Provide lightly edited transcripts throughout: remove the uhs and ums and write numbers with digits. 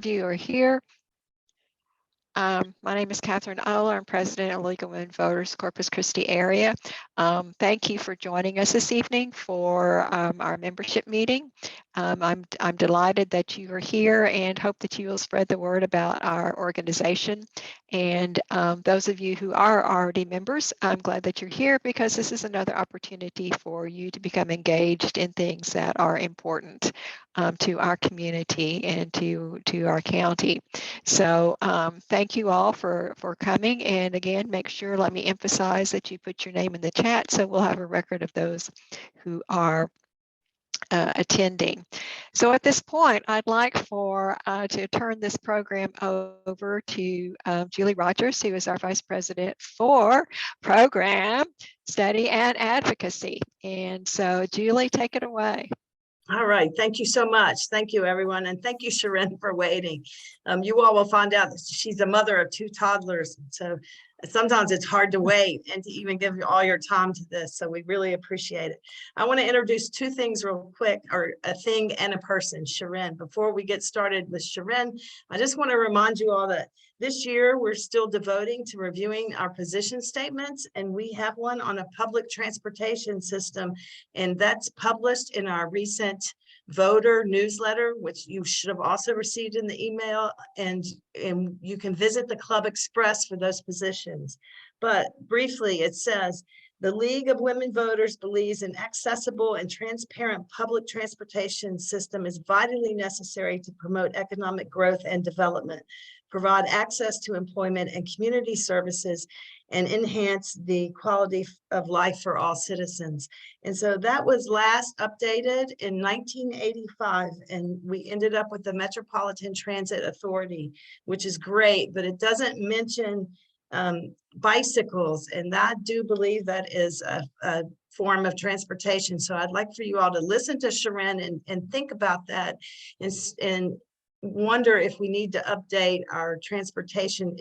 of you are here. My name is Catherine Oler. I'm president of League of Women Voters, Corpus Christi area. Thank you for joining us this evening for our membership meeting. I'm delighted that you are here and hope that you will spread the word about our organization. And those of you who are already members, I'm glad that you're here because this is another opportunity for you to become engaged in things that are important to our community and to our county. So thank you all for coming. And again, make sure, let me emphasize that you put your name in the chat so we'll have a record of those who are attending. So at this point, I'd like to turn this program over to Julie Rogers, who is our Vice President for Program Study and Advocacy. And so Julie, take it away. All right. Thank you so much. Thank you, everyone. And thank you, Shirin, for waiting. You all will find out that she's a mother of 2 toddlers. So sometimes it's hard to wait and to even give all your time to this. So we really appreciate it. I want to introduce 2 things real quick, or a thing and a person, Shirin. Before we get started with Shirin, I just want to remind you all that this year, we're still devoting to reviewing our position statements, and we have one on a public transportation system, and that's published in our recent voter newsletter, which you should have also received in the email, and you can visit the Club Express for those positions. But briefly, it says, the League of Women Voters believes an accessible and transparent public transportation system is vitally necessary to promote economic growth and development, provide access to employment and community services, and enhance the quality of life for all citizens. And so that was last updated in 1985, and we ended up with the Metropolitan Transit Authority, which is great, but it doesn't mention bicycles, and I do believe that is a form of transportation. So I'd like for you all to listen to Shirin and think about that, and wonder if we need to update our transportation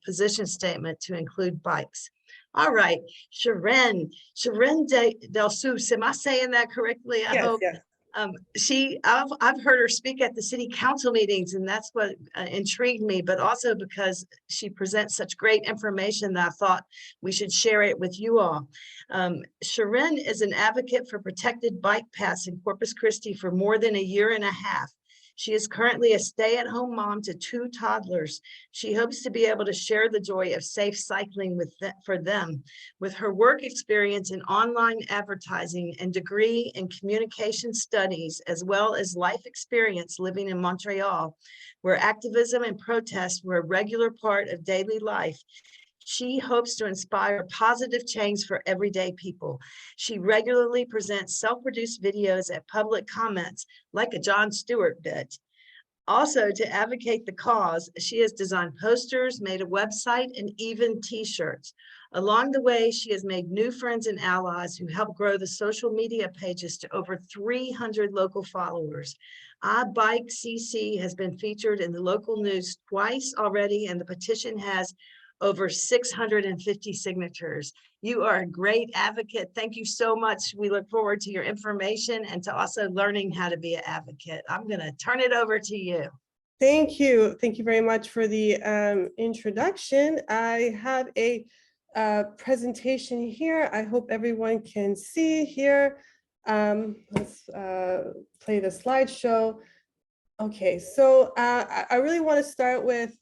position statement to include bikes. All right, Shirin Delsooz, am I saying that correctly? I hope. Yes. I've heard her speak at the city council meetings, and that's what intrigued me, but also because she presents such great information that I thought we should share it with you all. Shirin is an advocate for protected bike paths in Corpus Christi for more than a year and a half. She is currently a stay-at-home mom to 2 toddlers. She hopes to be able to share the joy of safe cycling for them. With her work experience in online advertising and degree in communication studies, as well as life experience living in Montreal, where activism and protest were a regular part of daily life, she hopes to inspire positive change for everyday people. She regularly presents self-produced videos at public comments, like a Jon Stewart bit. Also, to advocate the cause, she has designed posters, made a website, and even t-shirts. Along the way, she has made new friends and allies who help grow the social media pages to over 300 local followers. iBikeCC has been featured in the local news twice already, and the petition has over 650 signatures. You are a great advocate. Thank you so much. We look forward to your information and to also learning how to be an advocate. I'm going to turn it over to you. Thank you. Thank you very much for the introduction. I have a presentation here. I hope everyone can see here. Let's play the slideshow. Okay, so I really want to start with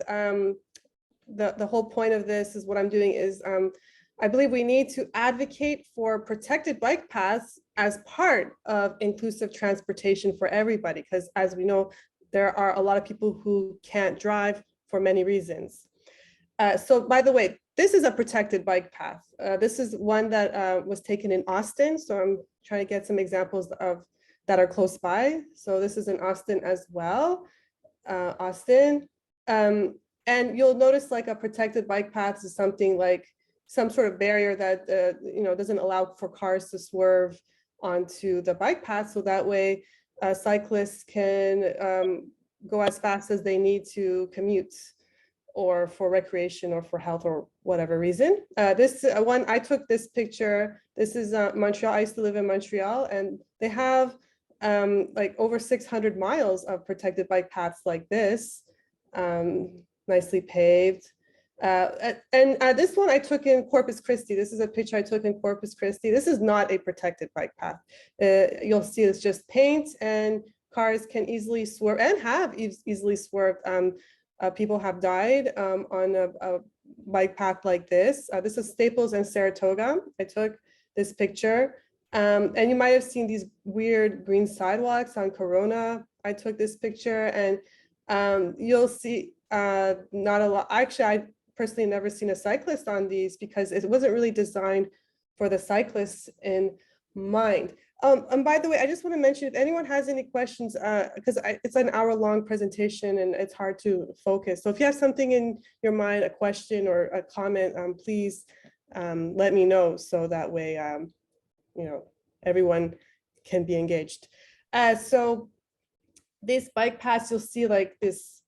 the whole point of this is what I'm doing is I believe we need to advocate for protected bike paths as part of inclusive transportation for everybody, because as we know, there are a lot of people who can't drive for many reasons. So by the way, this is a protected bike path. This is one that was taken in Austin. So I'm trying to get some examples of that are close by. So this is in Austin as well, Austin. And you'll notice like a protected bike path is something like some sort of barrier that doesn't allow for cars to swerve onto the bike path. So that way cyclists can go as fast as they need to commute or for recreation or for health or whatever reason. This one, I took this picture. This is Montreal. I used to live in Montreal, and they have like over 600 miles of protected bike paths like this. nicely paved. This one I took in Corpus Christi. This is a picture I took in Corpus Christi. This is not a protected bike path. You'll see it's just paint, and cars can easily swerve and have easily swerved. People have died on a bike path like this. This is Staples and Saratoga. I took this picture. And you might have seen these weird green sidewalks on Corona. I took this picture, and you'll see not a lot. Actually, I personally never seen a cyclist on these because it wasn't really designed for the cyclists in mind. And by the way, I just want to mention, if anyone has any questions, because it's an hour-long presentation and it's hard to focus. So if you have something in your mind, a question or a comment, please let me know, so that way, you know, everyone can be engaged. So these bike paths, you'll see like this,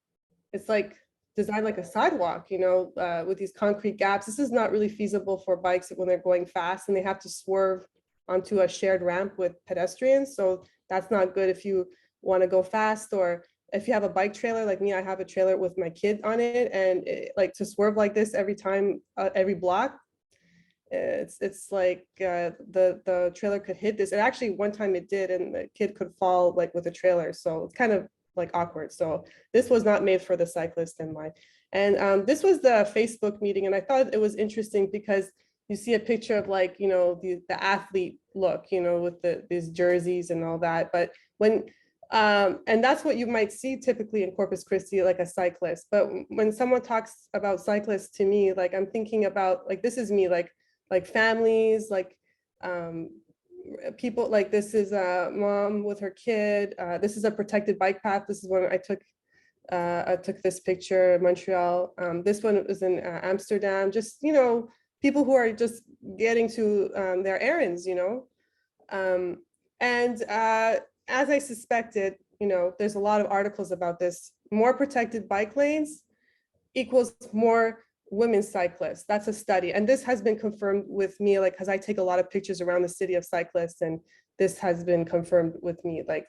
it's like designed like a sidewalk, you know, with these concrete gaps. This is not really feasible for bikes when they're going fast and they have to swerve onto a shared ramp with pedestrians. So that's not good if you want to go fast, or if you have a bike trailer like me. I have a trailer with my kid on it, and like to swerve like this every time, every block, it's like the trailer could hit this. And actually one time it did, and the kid could fall like with a trailer. So it's kind of like awkward. So this was not made for the cyclist in mind. And this was the Facebook meeting, and I thought it was interesting because you see a picture of, like, you know, the athlete look, you know, with these jerseys and all that. But when and that's what you might see typically in Corpus Christi, like a cyclist. But when someone talks about cyclists to me, like I'm thinking about, like, this is me, like families, like people, like this is a mom with her kid. This is a protected bike path. This is when I took this picture in Montreal. This one was in Amsterdam. Just, you know, people who are just getting to their errands, you know. As I suspected, you know, there's a lot of articles about this. More protected bike lanes equals more women cyclists. That's a study. And this has been confirmed with me, like, because I take a lot of pictures around the city of cyclists, and this has been confirmed with me. Like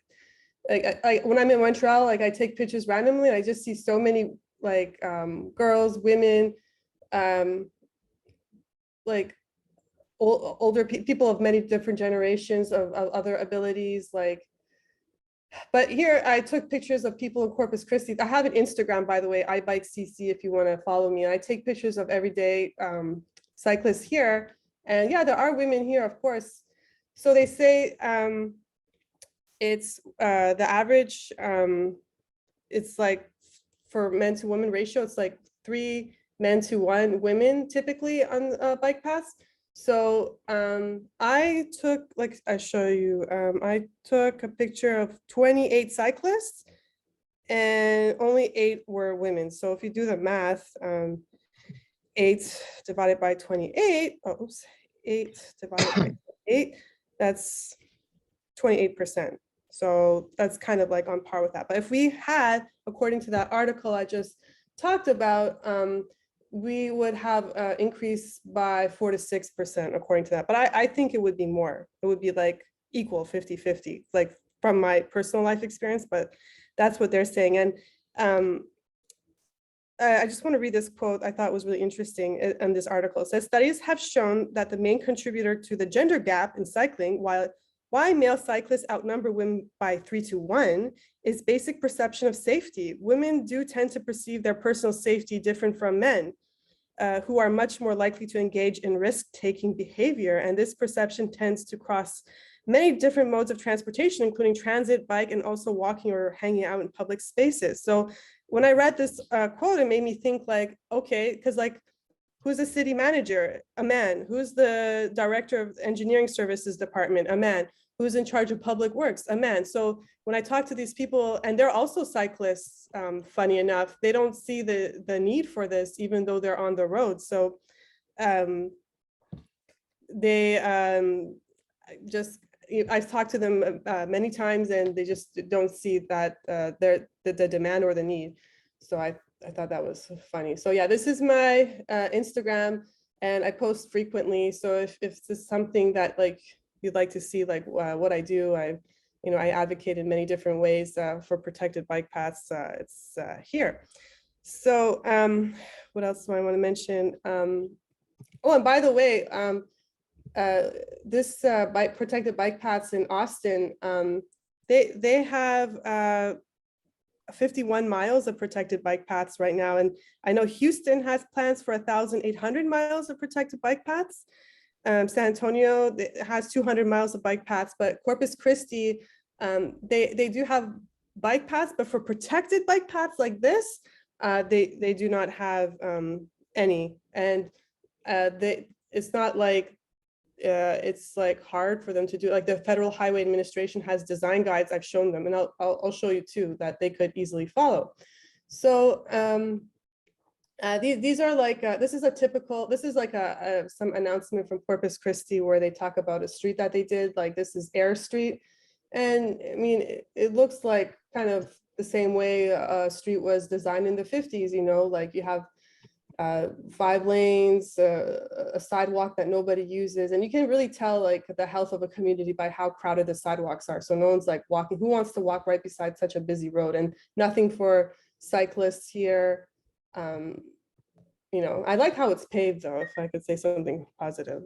when I'm in Montreal, like I take pictures randomly, and I just see so many like girls, women, like older people of many different generations of other abilities, like. But here I took pictures of people in Corpus Christi. I have an Instagram, by the way, iBikeCC, if you want to follow me. I take pictures of everyday cyclists here. And yeah, there are women here, of course. So they say it's the average, it's like for men to women ratio, it's like 3 men to 1 women typically on bike paths. So I took, like I show you, I took a picture of 28 cyclists, and only 8 were women. So if you do the math, 8 divided by 28, 8 divided by 8, that's 28%. So that's kind of like on par with that. But if we had, according to that article I just talked about, we would have increase by 4 to 6% according to that. But I think it would be more. It would be like equal 50-50, like from my personal life experience, but that's what they're saying. And I just want to read this quote I thought was really interesting in this article. It says, studies have shown that the main contributor to the gender gap in cycling, why male cyclists outnumber women by 3 to 1, is basic perception of safety. Women do tend to perceive their personal safety different from men, who are much more likely to engage in risk-taking behavior. And this perception tends to cross many different modes of transportation, including transit, bike, and also walking or hanging out in public spaces. So when I read this quote, it made me think, like, okay, because like, who's the city manager? A man. Who's the director of engineering services department? A man. Who's in charge of public works? A man. So when I talk to these people, and they're also cyclists, funny enough, they don't see the need for this, even though they're on the road. So I've talked to them many times, and they just don't see that the demand or the need. So I thought that was funny. So yeah, this is my Instagram, and I post frequently. So if this is something that like you'd like to see, like what I do, I advocate in many different ways for protected bike paths. It's here. So what else do I want to mention? Oh, and by the way, this protected bike paths in Austin, they have 51 miles of protected bike paths right now. And I know Houston has plans for 1,800 miles of protected bike paths. San Antonio has 200 miles of bike paths, but Corpus Christi, they do have bike paths, but for protected bike paths like this, they do not have any. And it's not like it's like hard for them to do. Like the Federal Highway Administration has design guides. I've shown them, and I'll show you too that they could easily follow. So these are like this is like some announcement from Corpus Christi where they talk about a street that they did. Like this is Air Street, and I mean it looks like kind of the same way a street was designed in the 50s. You know, like you have 5 lanes, a sidewalk that nobody uses. And you can really tell like the health of a community by how crowded the sidewalks are. So no one's like walking, who wants to walk right beside such a busy road, and nothing for cyclists here. You know, I like how it's paved though, if I could say something positive.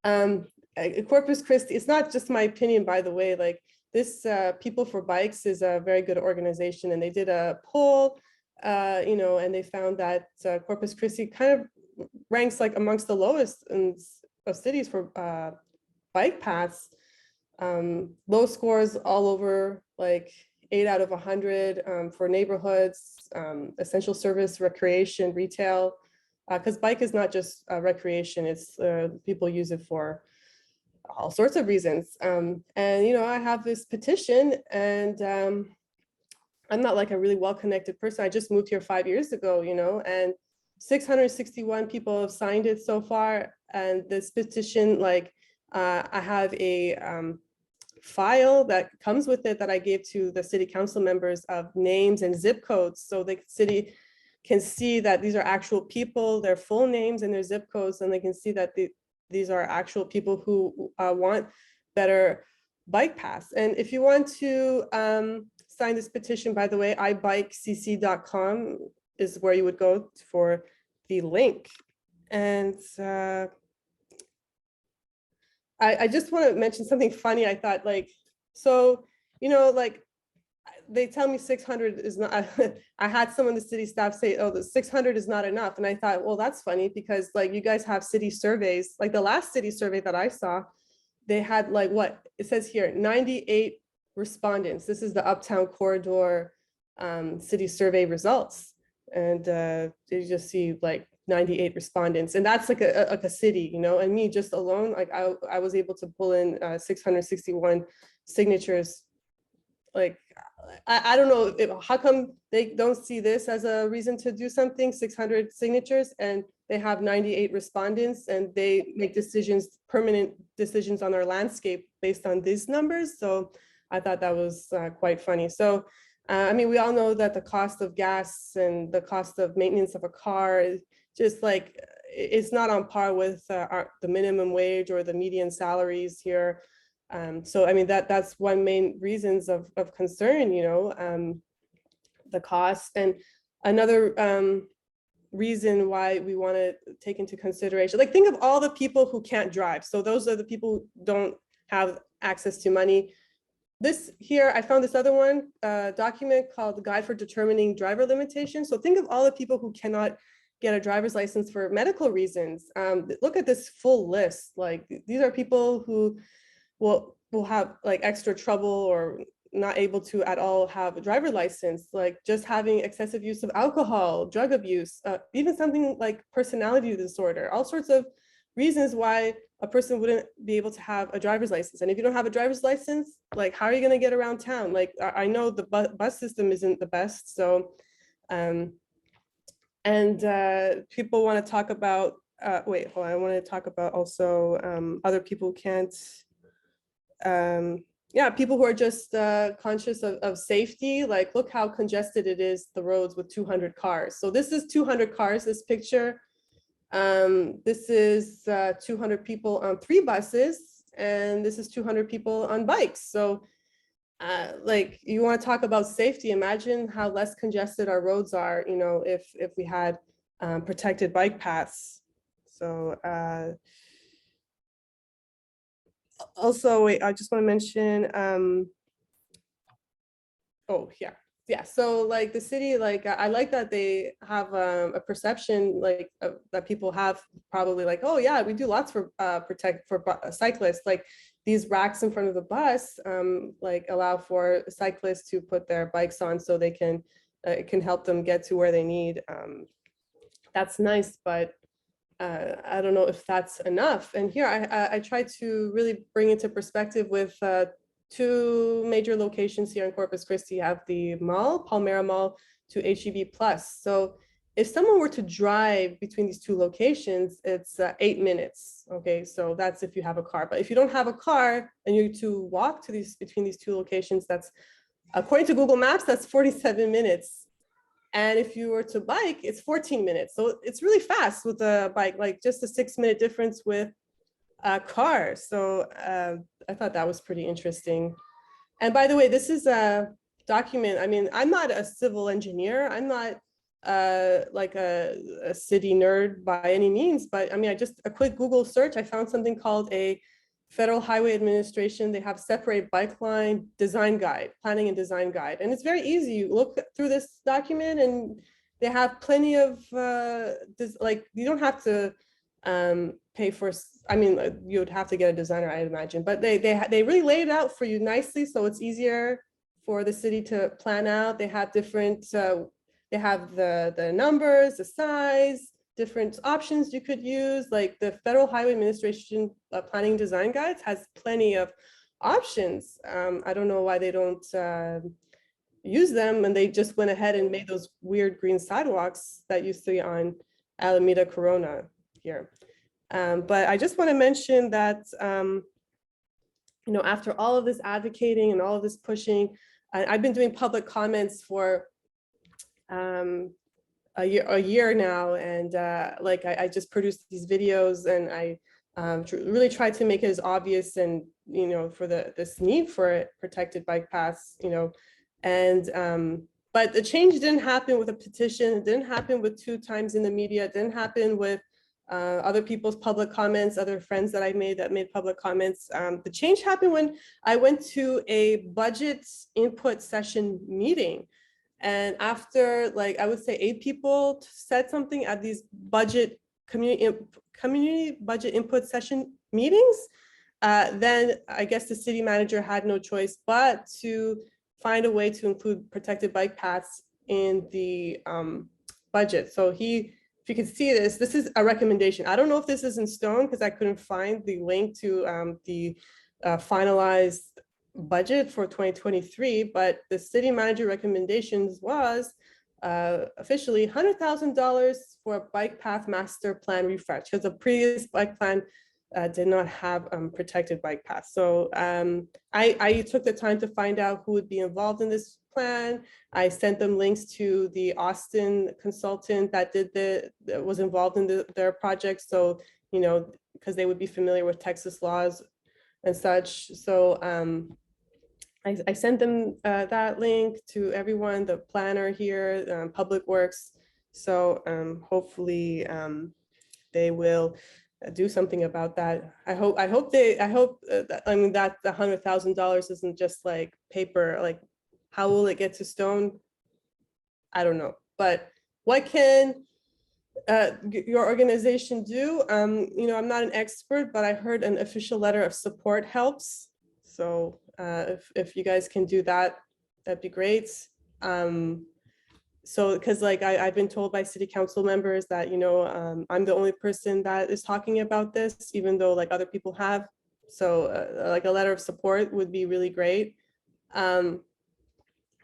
Corpus Christi, it's not just my opinion, by the way, like this People for Bikes is a very good organization, and they did a poll, you know, and they found that Corpus Christi kind of ranks like amongst the lowest of cities for bike paths. Low scores all over, like 8 out of 100 for neighborhoods, essential service, recreation, retail, because bike is not just recreation, it's people use it for all sorts of reasons. And, you know, I have this petition, and I'm not like a really well-connected person. I just moved here 5 years ago, you know, and 661 people have signed it so far. And this petition, like I have a file that comes with it that I gave to the city council members of names and zip codes. So the city can see that these are actual people, their full names and their zip codes, and they can see that these are actual people who want better bike paths. And if you want to sign this petition, by the way, ibikecc.com is where you would go for the link. And I just want to mention something funny. I thought, like, so, you know, like they tell me 600 is not, I had some of the city staff say, oh, the 600 is not enough. And I thought, well, that's funny because like you guys have city surveys, like the last city survey that I saw, they had like what it says here, 98 respondents. This is the Uptown Corridor city survey results. And you just see like 98 respondents, and that's like a city, you know, and me just alone, like I was able to pull in 661 signatures. Like, I don't know, how come they don't see this as a reason to do something, 600 signatures, and they have 98 respondents, and they make decisions, permanent decisions on our landscape based on these numbers. So I thought that was quite funny. So, I mean, we all know that the cost of gas and the cost of maintenance of a car is just like, it's not on par with the minimum wage or the median salaries here. So, I mean, that's one main reasons of concern, you know, the cost. And another reason why we want to take into consideration, like think of all the people who can't drive. So those are the people who don't have access to money. This here, I found this other one, document called the Guide for Determining Driver Limitations. So think of all the people who cannot get a driver's license for medical reasons. Look at this full list. Like these are people who will have like extra trouble or not able to at all have a driver license, like just having excessive use of alcohol, drug abuse, even something like personality disorder, all sorts of reasons why a person wouldn't be able to have a driver's license. And if you don't have a driver's license, like how are you going to get around town? Like I know the bus system isn't the best. So, people want to talk about, wait, hold on, I want to talk about also other people can't, yeah, people who are just conscious of safety. Like, look how congested it is, the roads with 200 cars. So this is 200 cars, this picture. This is 200 people on 3 buses, and this is 200 people on bikes. So like you want to talk about safety, imagine how less congested our roads are, you know, if we had protected bike paths. So also, wait, I just want to mention, oh yeah. So like the city, like I like that they have a perception like that people have probably like, oh yeah, we do lots for cyclists. Like these racks in front of the bus, like allow for cyclists to put their bikes on so they can, it can help them get to where they need. That's nice, but I don't know if that's enough. And here I try to really bring into perspective with two major locations here in Corpus Christi. You have the mall, Palmera Mall, to HEB Plus. So if someone were to drive between these two locations, it's 8 minutes. Okay, so that's if you have a car. But if you don't have a car and you to walk to between these two locations, that's, according to Google Maps, that's 47 minutes. And if you were to bike, it's 14 minutes. So it's really fast with a bike, like just a 6-minute difference with a car. So I thought that was pretty interesting. And by the way, this is a document. I mean, I'm not a civil engineer. I'm not like a city nerd by any means, but I mean, a quick Google search, I found something called a Federal Highway Administration. They have separate bike line design guide, planning and design guide. And it's very easy. You look through this document and they have plenty of, like, you don't have to pay for, I mean, you would have to get a designer, I'd imagine, but they really lay it out for you nicely. So it's easier for the city to plan out. They have different, they have the numbers, the size, different options you could use. Like the Federal Highway Administration Planning Design Guides has plenty of options. I don't know why they don't use them, and they just went ahead and made those weird green sidewalks that you see on Alameda Corona here. But I just want to mention that, you know, after all of this advocating and all of this pushing, I've been doing public comments for a year now, and like I just produced these videos, and I really tried to make it as obvious, and you know, for this need for protected bike paths, you know, and but the change didn't happen with a petition. It didn't happen with 2 times in the media. It didn't happen with other people's public comments, other friends that I made that made public comments. The change happened when I went to a budget input session meeting. And after, like, I would say 8 people said something at these community budget input session meetings, then I guess the city manager had no choice but to find a way to include protected bike paths in the budget. So if you can see this is a recommendation. I don't know if this is in stone because I couldn't find the link to the finalized budget for 2023, but the city manager recommendations was officially $100,000 for a bike path master plan refresh, because the previous bike plan did not have protected bike paths. So I took the time to find out who would be involved in this plan. I sent them links to the Austin consultant that was involved in their project. So, you know, because they would be familiar with Texas laws and such. So I sent them that link to everyone, the planner here, Public Works. So hopefully they will do something about that. I mean, that the $100,000 isn't just like paper. Like, how will it get to stone? I don't know. But what can your organization do? You know, I'm not an expert, but I heard an official letter of support helps. So if you guys can do that, that'd be great. So, because like I've been told by city council members that, you know, I'm the only person that is talking about this, even though like other people have. So like a letter of support would be really great.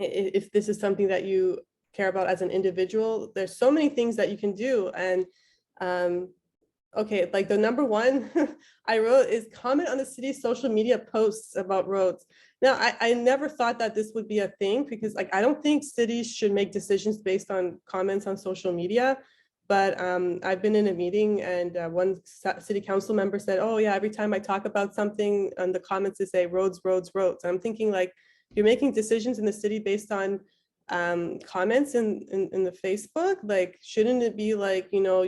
If this is something that you care about as an individual, there's so many things that you can do. And okay, like the number one I wrote is comment on the city's social media posts about roads. Now, I never thought that this would be a thing, because like I don't think cities should make decisions based on comments on social media. But I've been in a meeting, and one city council member said, oh yeah, every time I talk about something on the comments, they say roads, roads, roads. And I'm thinking like, you're making decisions in the city based on comments in the Facebook. Like, shouldn't it be like, you know,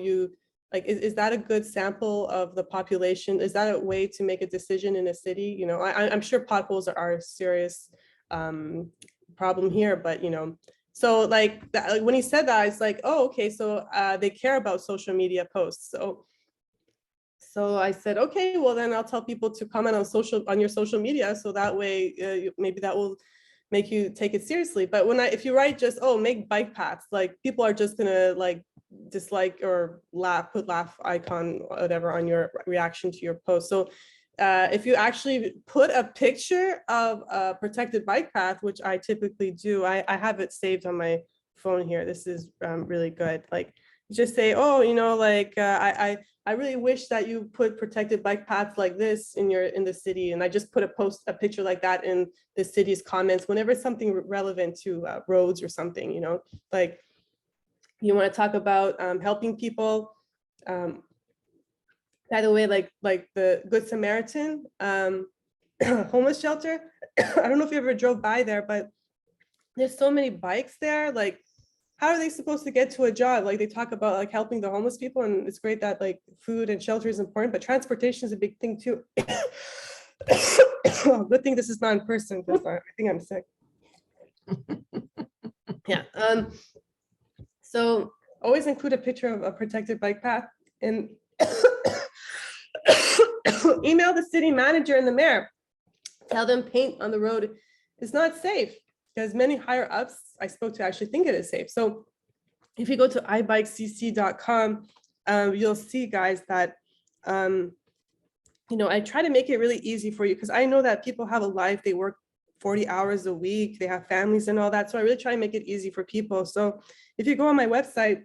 is that a good sample of the population? Is that a way to make a decision in a city? You know, I'm sure potholes are a serious problem here, but you know, so like that, when he said that, it's like, oh, okay, so they care about social media posts. So I said, okay, well then I'll tell people to comment on your social media, so that way maybe that will make you take it seriously. But if you write just, oh, make bike paths, like people are just gonna like dislike or put laugh icon, whatever, on your reaction to your post. So if you actually put a picture of a protected bike path, which I typically do, I have it saved on my phone here. This is really good. Like, just say, oh, you know, like I really wish that you put protected bike paths like this in the city. And I just put a picture like that in the city's comments whenever it's something relevant to roads or something, you know, like you want to talk about helping people. By the way, like the Good Samaritan homeless shelter, I don't know if you ever drove by there, but there's so many bikes there. Like, how are they supposed to get to a job? Like, they talk about like helping the homeless people, and it's great that like food and shelter is important, but transportation is a big thing too. Oh, good thing this is not in person, because I think I'm sick. Yeah. So always include a picture of a protected bike path, and email the city manager and the mayor. Tell them paint on the road is not safe, because many higher ups I spoke to actually think it is safe. So if you go to ibikecc.com, you'll see, guys, that you know, I try to make it really easy for you, because I know that people have a life, they work 40 hours a week, they have families and all that. So I really try to make it easy for people. So if you go on my website,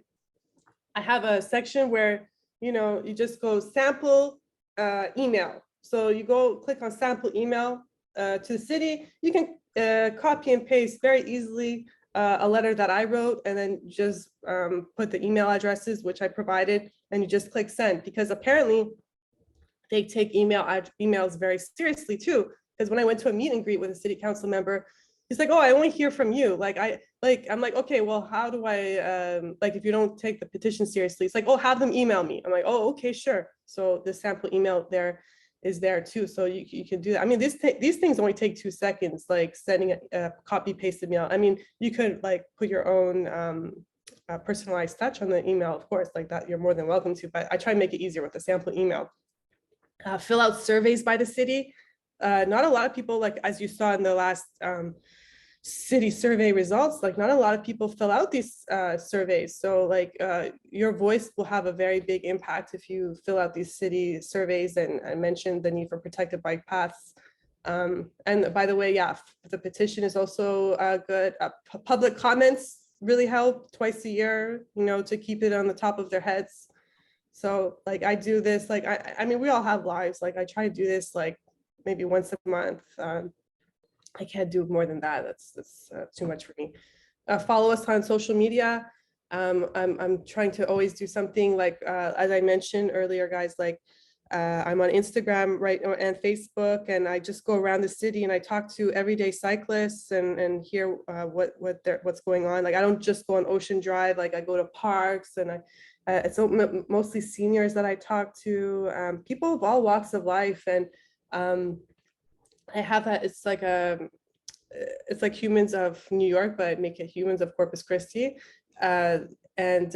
I have a section where, you know, you just go sample email. So you go click on sample email to the city. You can copy and paste very easily a letter that I wrote, and then just put the email addresses, which I provided, and you just click send, because apparently they take emails very seriously too. Because when I went to a meet and greet with a city council member, he's like, oh, I only hear from you. I'm like, okay, well, how do I, like, if you don't take the petition seriously, it's like, oh, have them email me. I'm like, oh, okay, sure. So the sample email there is there too. So you can do that. I mean, these things only take 2 seconds, like sending a copy pasted email. I mean, you could like put your own personalized touch on the email, of course, like that, you're more than welcome to, but I try to make it easier with the sample email. Fill out surveys by the city. Not a lot of people, like as you saw in the last city survey results, like not a lot of people fill out these surveys. So like your voice will have a very big impact if you fill out these city surveys. And I mentioned the need for protected bike paths. And by the way, yeah, the petition is also good. Public comments really help twice a year, you know, to keep it on the top of their heads. So like I do this, like, I mean, we all have lives. Like I try to do this like maybe once a month. I can't do more than that. That's too much for me. Follow us on social media. I'm trying to always do something like, as I mentioned earlier, guys, like I'm on Instagram and Facebook, and I just go around the city and I talk to everyday cyclists and hear what's going on. Like I don't just go on Ocean Drive, like I go to parks, and it's mostly seniors that I talk to, people of all walks of life. And I have that, it's like Humans of New York, but I make it Humans of Corpus Christi. And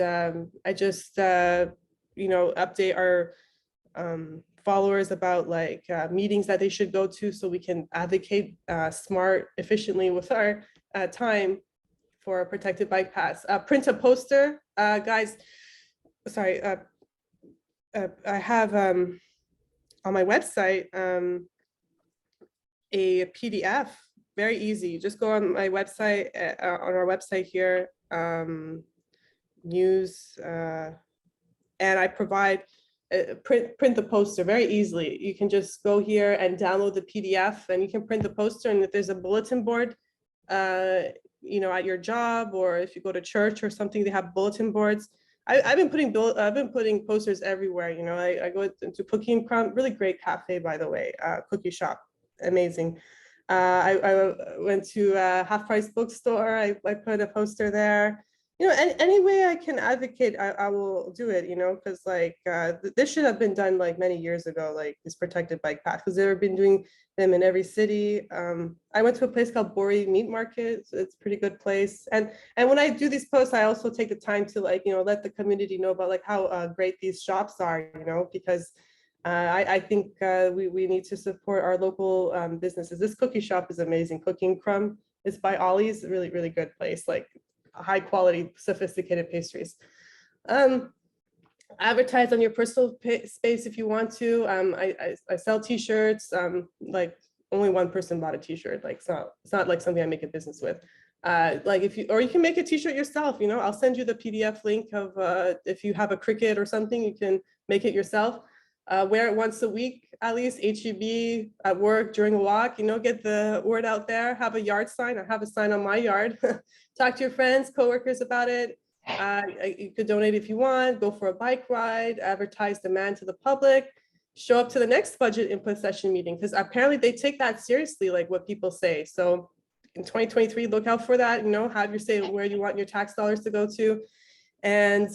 I just, you know, update our followers about like meetings that they should go to, so we can advocate smart, efficiently with our time for protected bike paths. Print a poster, guys. Sorry, I have on my website a PDF, very easy. Just go on my website, on our website here, news, and I provide print the poster very easily. You can just go here and download the PDF, and you can print the poster. And if there's a bulletin board, you know, at your job, or if you go to church or something, they have bulletin boards. I've been putting posters everywhere. You know, I go to Cookie and Crumb, really great cafe, by the way, cookie shop, amazing. I went to a Half Price bookstore. I put a poster there. You know, any way I can advocate, I will do it, you know, because like this should have been done like many years ago, like this protected bike path, because they've been doing them in every city. I went to a place called Bori Meat Market. So it's a pretty good place. And when I do these posts, I also take the time to like, you know, let the community know about like how great these shops are, you know, because I think we need to support our local businesses. This cookie shop is amazing. Cooking Crumb is by Ollie's, a really, really good place, like high quality, sophisticated pastries. Advertise on your personal space if you want to. I sell t-shirts. Like only one person bought a t-shirt. Like it's not like something I make a business with. Like you can make a t-shirt yourself, you know, I'll send you the PDF link of if you have a Cricut or something, you can make it yourself. Wear it once a week, at least, HEB, at work, during a walk, you know, get the word out there, have a yard sign. I have a sign on my yard. Talk to your friends, coworkers about it. You could donate if you want, go for a bike ride, advertise demand to the public, show up to the next budget input session meeting, because apparently they take that seriously, like what people say. So in 2023, look out for that, you know, have your say where you want your tax dollars to go to, and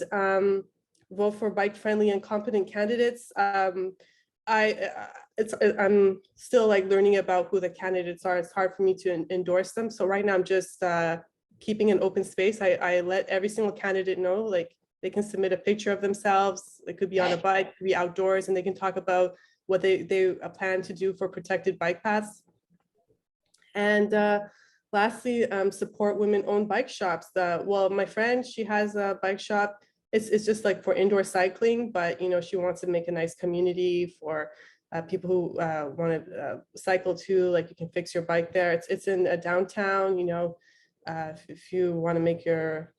vote for bike-friendly and competent candidates. I'm still like learning about who the candidates are. It's hard for me to endorse them. So right now I'm just keeping an open space. I let every single candidate know, like they can submit a picture of themselves. It could be on a bike, it could be outdoors, and they can talk about what they plan to do for protected bike paths. And lastly, support women-owned bike shops. Well, my friend, she has a bike shop. It's just like for indoor cycling, but you know, she wants to make a nice community for people who want to cycle too. Like you can fix your bike there. It's in a downtown, you know, if you want to make your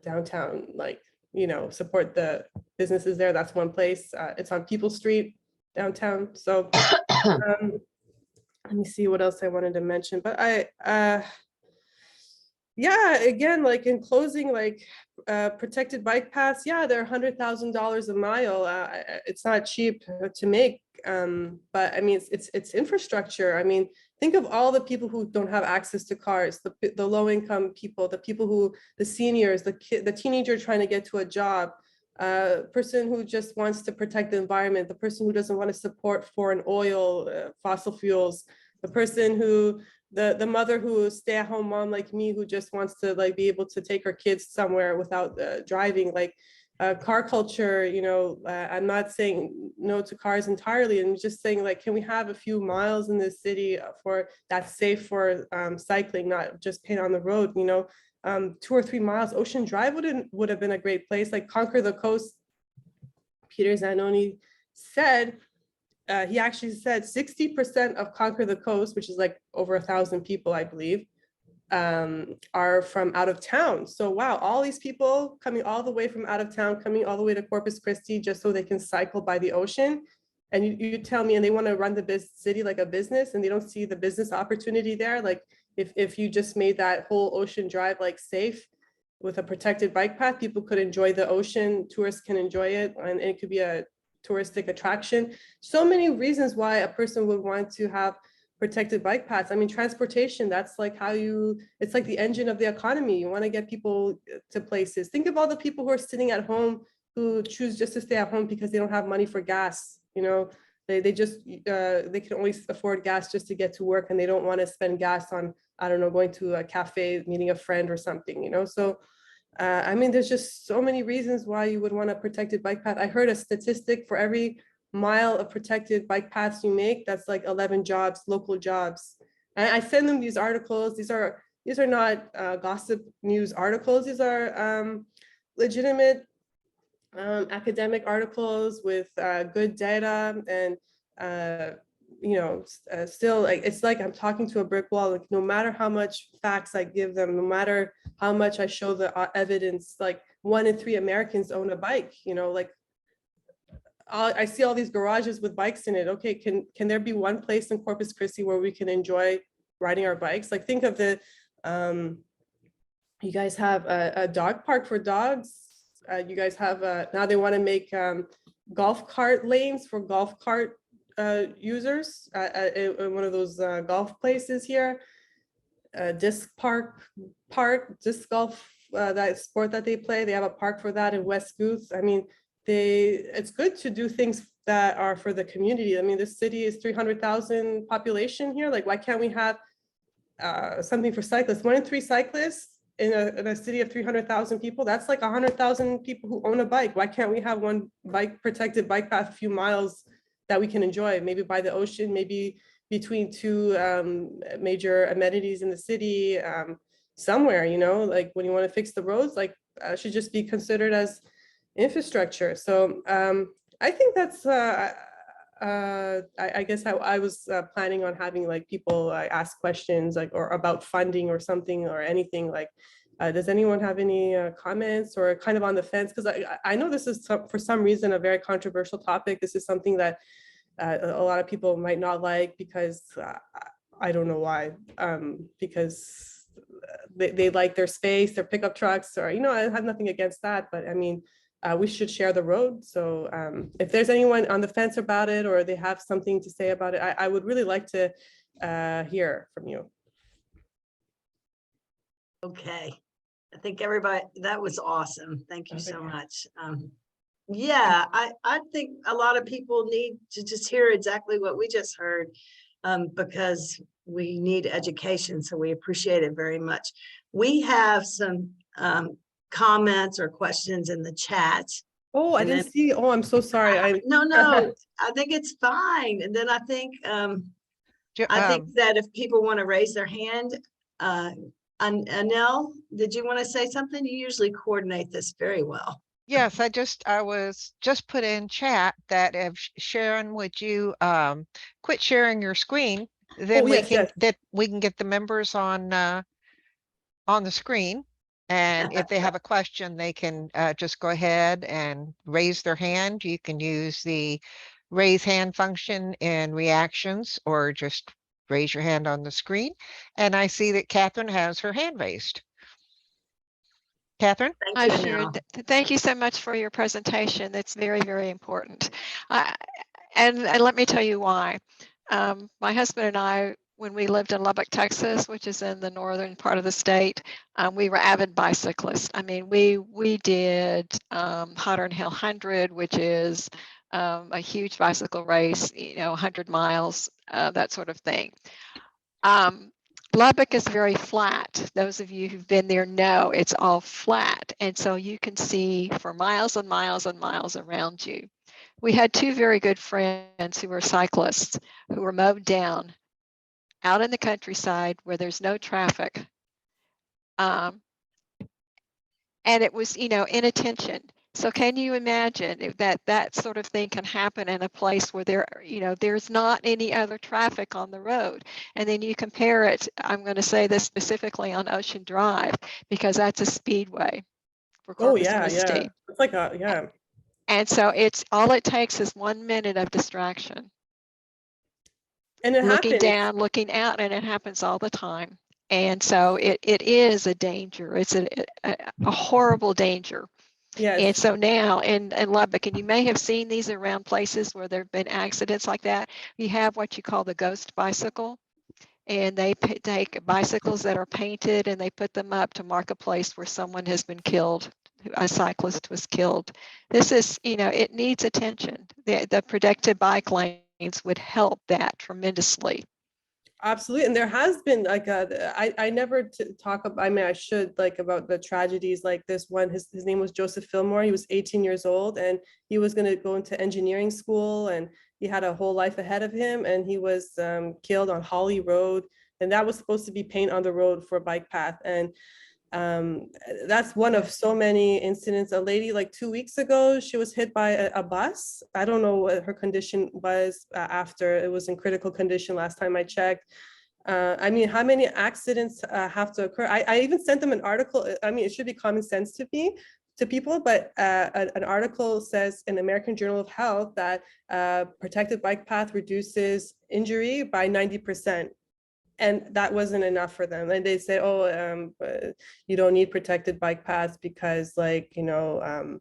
downtown, like, you know, support the businesses there, that's one place. It's on People Street downtown. So let me see what else I wanted to mention, but yeah, again, like in closing, like protected bike paths, yeah, they're $100,000 a mile. It's not cheap to make, but I mean, it's infrastructure. I mean, think of all the people who don't have access to cars, the low income people, the people who, the seniors, the teenager trying to get to a job, person who just wants to protect the environment, the person who doesn't want to support foreign oil, fossil fuels, the person who, the mother who stay-at-home mom like me, who just wants to like be able to take her kids somewhere without driving. Like car culture, you know, I'm not saying no to cars entirely, and just saying like, can we have a few miles in this city for that's safe for cycling, not just paint on the road, you know. 2 or 3 miles. Ocean Drive would have been a great place. Like Conquer the Coast, Peter Zanoni said, he actually said 60% of Conquer the Coast, which is like over 1,000 people, I believe, are from out of town. So wow, all these people coming all the way from out of town, coming all the way to Corpus Christi just so they can cycle by the ocean. And you tell me, and they want to run the city like a business, and they don't see the business opportunity there. Like if you just made that whole Ocean Drive like safe with a protected bike path, people could enjoy the ocean, tourists can enjoy it, and it could be a touristic attraction. So many reasons why a person would want to have protected bike paths. I mean, transportation, that's like how it's like the engine of the economy. You want to get people to places. Think of all the people who are sitting at home who choose just to stay at home because they don't have money for gas. You know, they just, they can only afford gas just to get to work, and they don't want to spend gas on, I don't know, going to a cafe, meeting a friend or something, you know? So, I mean, there's just so many reasons why you would want a protected bike path. I heard a statistic for every mile of protected bike paths you make, that's like 11 jobs, local jobs. And I send them these articles. These are not gossip news articles. These are legitimate academic articles with good data, and you know, still, like, it's like I'm talking to a brick wall. Like, no matter how much facts I give them, no matter how much I show the evidence, like 1 in 3 Americans own a bike, you know, like I see all these garages with bikes in it. Okay, can there be one place in Corpus Christi where we can enjoy riding our bikes? Like, think of the, you guys have a dog park for dogs. You guys have, now they want to make golf cart lanes for golf cart users in one of those golf places here, disc golf, that sport that they play. They have a park for that in West Goose. I mean, it's good to do things that are for the community. I mean, this city is 300,000 population here. Like, why can't we have something for cyclists? 1 in 3 cyclists in a city of 300,000 people, that's like 100,000 people who own a bike. Why can't we have one protected bike path a few miles that we can enjoy, maybe by the ocean, maybe between 2 major amenities in the city, somewhere, you know, like when you want to fix the roads, like should just be considered as infrastructure. So I think that's I guess I was planning on having like people ask questions like or about funding or something or anything like. Does anyone have any comments or kind of on the fence? Because I know this is for some reason a very controversial topic. This is something that a lot of people might not like because I don't know why. Because they like their space, their pickup trucks, or, you know, I have nothing against that. But I mean, we should share the road. So if there's anyone on the fence about it or they have something to say about it, I would really like to hear from you. Okay. I think everybody, that was awesome. Thank you so Okay. much. Yeah, I think a lot of people need to just hear exactly what we just heard because we need education. So we appreciate it very much. We have some comments or questions in the chat. Oh, I didn't see. Oh, I'm so sorry. No, I think it's fine. And then I think that if people want to raise their hand, Anel, did you want to say something? You usually coordinate this very well. Yes, I was just put in chat that if Sharon, would you quit sharing your screen, then we can get the members on the screen. And if they have a question, they can just go ahead and raise their hand. You can use the raise hand function in reactions or just raise your hand on the screen. And I see that Catherine has her hand raised. Catherine? Thank you, Shirin. Thank you so much for your presentation. That's very, very important. And let me tell you why. My husband and I, when we lived in Lubbock, Texas, which is in the northern part of the state, we were avid bicyclists. I mean, we did Hotter and Hill 100, which is a huge bicycle race, you know, 100 miles, that sort of thing. Lubbock is very flat. Those of you who've been there know it's all flat. And so you can see for miles and miles and miles around you. We had 2 very good friends who were cyclists who were mowed down out in the countryside where there's no traffic. And it was, you know, inattention. So can you imagine that that sort of thing can happen in a place where there, you know, there's not any other traffic on the road? And then you compare it, I'm going to say this specifically on Ocean Drive, because that's a speedway for Corpus Christi. Yeah. It's like yeah. And so it's all it takes is 1 minute of distraction. And it looking happens. down, looking out, and it happens all the time. And so it is a danger. It's a horrible danger. Yes. And so now in Lubbock, and you may have seen these around places where there have been accidents like that, you have what you call the ghost bicycle. And they take bicycles that are painted and they put them up to mark a place where someone has been killed, a cyclist was killed. This is, you know, it needs attention. The protected bike lanes would help that tremendously. Absolutely. And there has been like I never talk about, I mean, I should, like, about the tragedies like this one. His name was Joseph Fillmore. He was 18 years old and he was going to go into engineering school and he had a whole life ahead of him, and he was killed on Holly Road, and that was supposed to be paint on the road for a bike path. And that's one of so many incidents. A lady like 2 weeks ago, she was hit by a bus. I don't know what her condition was after. It was in critical condition last time I checked. I mean, how many accidents have to occur? I even sent them an article. I mean, it should be common sense to people, but an article says in American Journal of Health that protected bike path reduces injury by 90%. And that wasn't enough for them. And they say, oh, you don't need protected bike paths because, like, you know,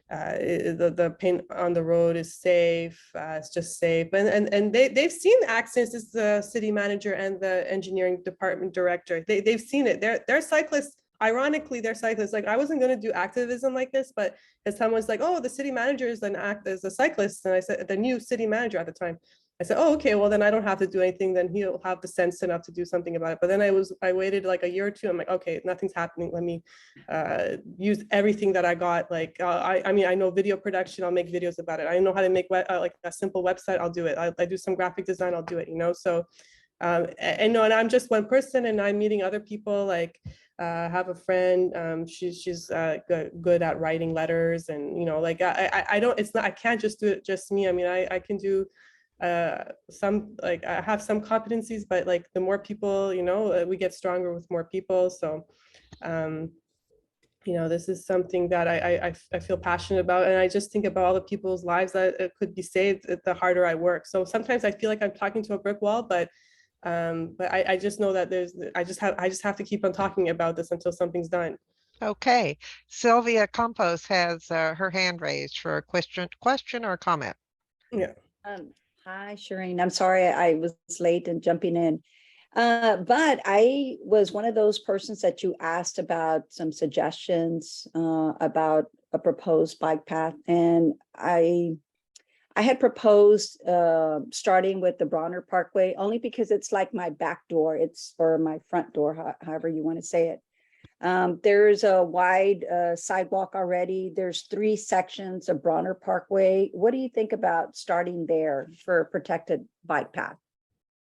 the paint on the road is safe. It's just safe. And they've seen accidents. This is the city manager and the engineering department director. They've seen it. They're cyclists. Ironically, they're cyclists. Like, I wasn't going to do activism like this, but as someone's like, oh, the city manager is a cyclist. And I said, the new city manager at the time. I said, oh, okay, well, then I don't have to do anything. Then he'll have the sense enough to do something about it. But then I waited like a year or two. I'm like, okay, nothing's happening. Let me use everything that I got. Like, I mean, I know video production. I'll make videos about it. I know how to make like a simple website. I'll do it. I do some graphic design. I'll do it, you know? So, and I'm just one person, and I'm meeting other people. Like, have a friend, she's good at writing letters, and, you know, like, I can't just do it just me. I mean, I can do some, like, I have some competencies, but like, the more people, you know, we get stronger with more people. So you know, this is something that I feel passionate about, and I just think about all the people's lives that could be saved the harder I work. So sometimes I feel like I'm talking to a brick wall, but I just know that I just have to keep on talking about this until something's done. Okay, Sylvia Campos has her hand raised for a question or comment. Yeah. Hi, Shirin. I'm sorry I was late in jumping in. But I was one of those persons that you asked about some suggestions about a proposed bike path. And I had proposed starting with the Bronner Parkway, only because it's like my back door. It's or my front door, however you want to say it. There's a wide sidewalk already. There's 3 sections of Bronner Parkway. What do you think about starting there for a protected bike path?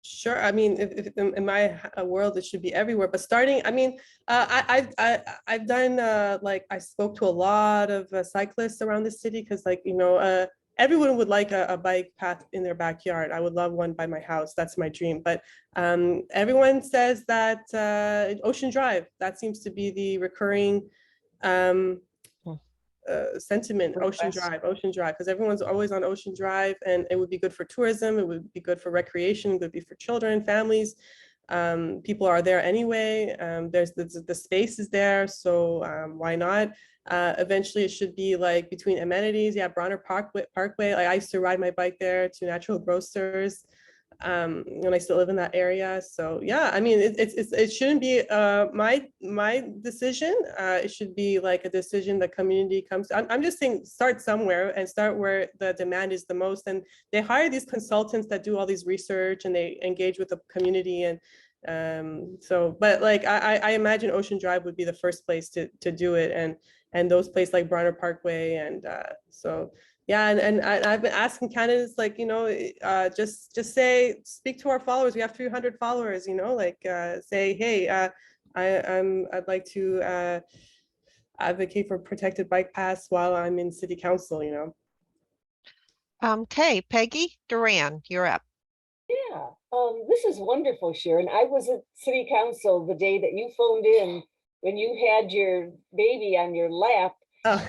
Sure. I mean, if in my world, it should be everywhere. But starting, I mean, I've done like, I spoke to a lot of cyclists around the city, because, like, you know, everyone would like a bike path in their backyard. I would love one by my house. That's my dream. But everyone says that Ocean Drive, that seems to be the recurring sentiment. Ocean Drive, because everyone's always on Ocean Drive, and it would be good for tourism. It would be good for recreation. It would be for children, families. People are there anyway. There's the space is there, so why not? Eventually, it should be like between amenities. Yeah, Bronner Parkway. Like, I used to ride my bike there to Natural Grocers when I still live in that area. So yeah, I mean, it shouldn't be my decision. It should be like a decision the community comes to. I'm just saying, start somewhere and start where the demand is the most. And they hire these consultants that do all these research, and they engage with the community. And so, but like, I imagine Ocean Drive would be the first place to do it, and those places like Bronner Parkway. And so yeah, and I've been asking candidates, like, you know, just speak to our followers. We have 300 followers, you know, like say, hey, I'd like to advocate for protected bike paths while I'm in city council, you know. Okay, Peggy Duran, you're up. Yeah, this is wonderful, Shirin. I was at city council the day that you phoned in when you had your baby on your lap. Oh.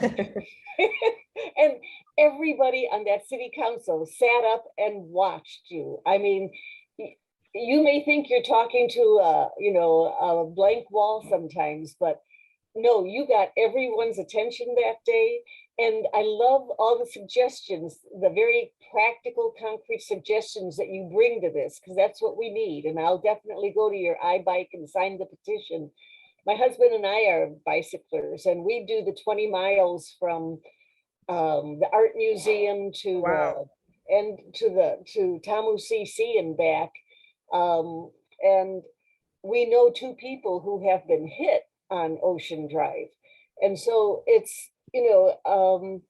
And everybody on that city council sat up and watched you. I mean, you may think you're talking to you know, a blank wall sometimes, but no, you got everyone's attention that day. And I love all the suggestions, the very practical, concrete suggestions that you bring to this, because that's what we need. And I'll definitely go to your iBike and sign the petition. My husband and I are bicyclers, and we do the 20 miles from the art museum to Wow. to Tamu CC and back. And we know 2 people who have been hit on Ocean Drive. And so it's, you know,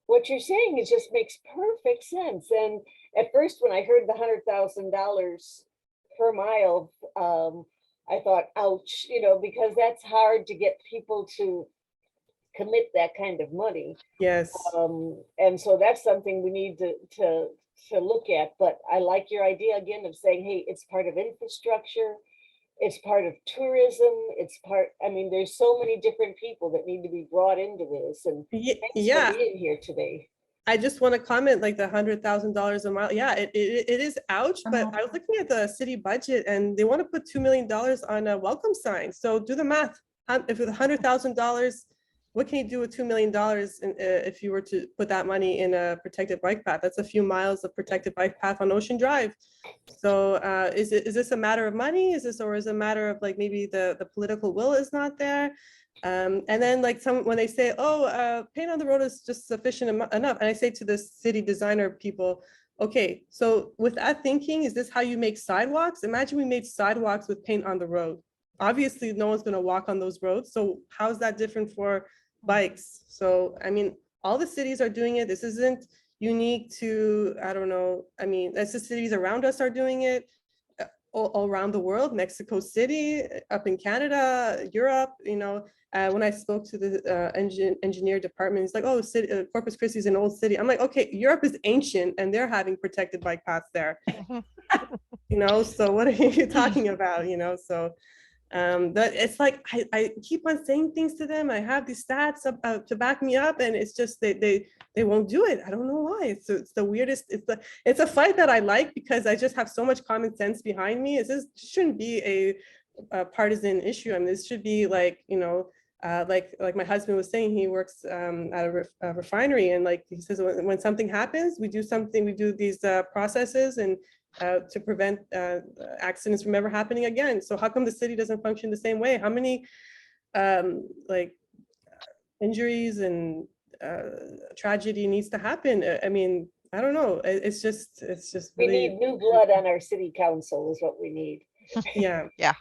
what you're saying, it just makes perfect sense. And at first, when I heard the $100,000 per mile, I thought, ouch, you know, because that's hard to get people to commit that kind of money. Yes. And so that's something we need to look at. But I like your idea again of saying, hey, it's part of infrastructure. It's part of tourism. It's part, I mean, there's so many different people that need to be brought into this. And thanks for being here today. I just want to comment, like the $100,000 a mile. Yeah, it is ouch, but I was looking at the city budget, and they want to put $2 million on a welcome sign. So do the math. If it's $100,000, what can you do with $2 million if you were to put that money in a protected bike path? That's a few miles of protected bike path on Ocean Drive. So is this a matter of money? Is it a matter of like maybe the political will is not there? And then like when they say, oh, paint on the road is just sufficient enough. And I say to the city designer people, okay, so with that thinking, is this how you make sidewalks? Imagine we made sidewalks with paint on the road. Obviously, no one's going to walk on those roads. So how's that different for bikes? So, I mean, all the cities are doing it. This isn't unique to, I don't know. I mean, as the cities around us are doing it all around the world, Mexico City, up in Canada, Europe, you know. When I spoke to the engineer department, he's like, oh, Corpus Christi is an old city. I'm like, okay, Europe is ancient and they're having protected bike paths there. You know, so what are you talking about, you know? So but it's like I keep on saying things to them. I have these stats to back me up, and it's just they won't do it. I don't know why. It's the weirdest. It's a fight that I like because I just have so much common sense behind me. This shouldn't be a partisan issue. I mean, this should be like, you know, like my husband was saying, he works at a refinery, and like he says, when something happens, we do these processes and to prevent accidents from ever happening again. So how come the city doesn't function the same way? How many like injuries and tragedy needs to happen? I mean, I don't know. It's just We really, need new blood on our city council is what we need. yeah. Yeah.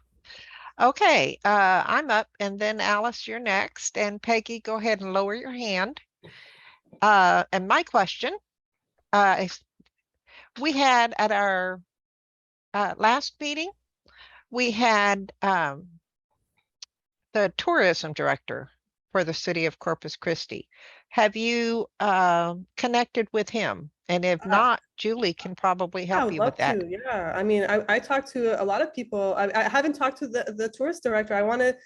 Okay, I'm up, and then Alice, you're next, and Peggy, go ahead and lower your hand. And my question, is we had at our last meeting, we had the tourism director for the city of Corpus Christi. Have you connected with him? And if not, Julie can probably I help would you love with that. to. Yeah, I mean, I talked to a lot of people. I haven't talked to the tourist director. I want to.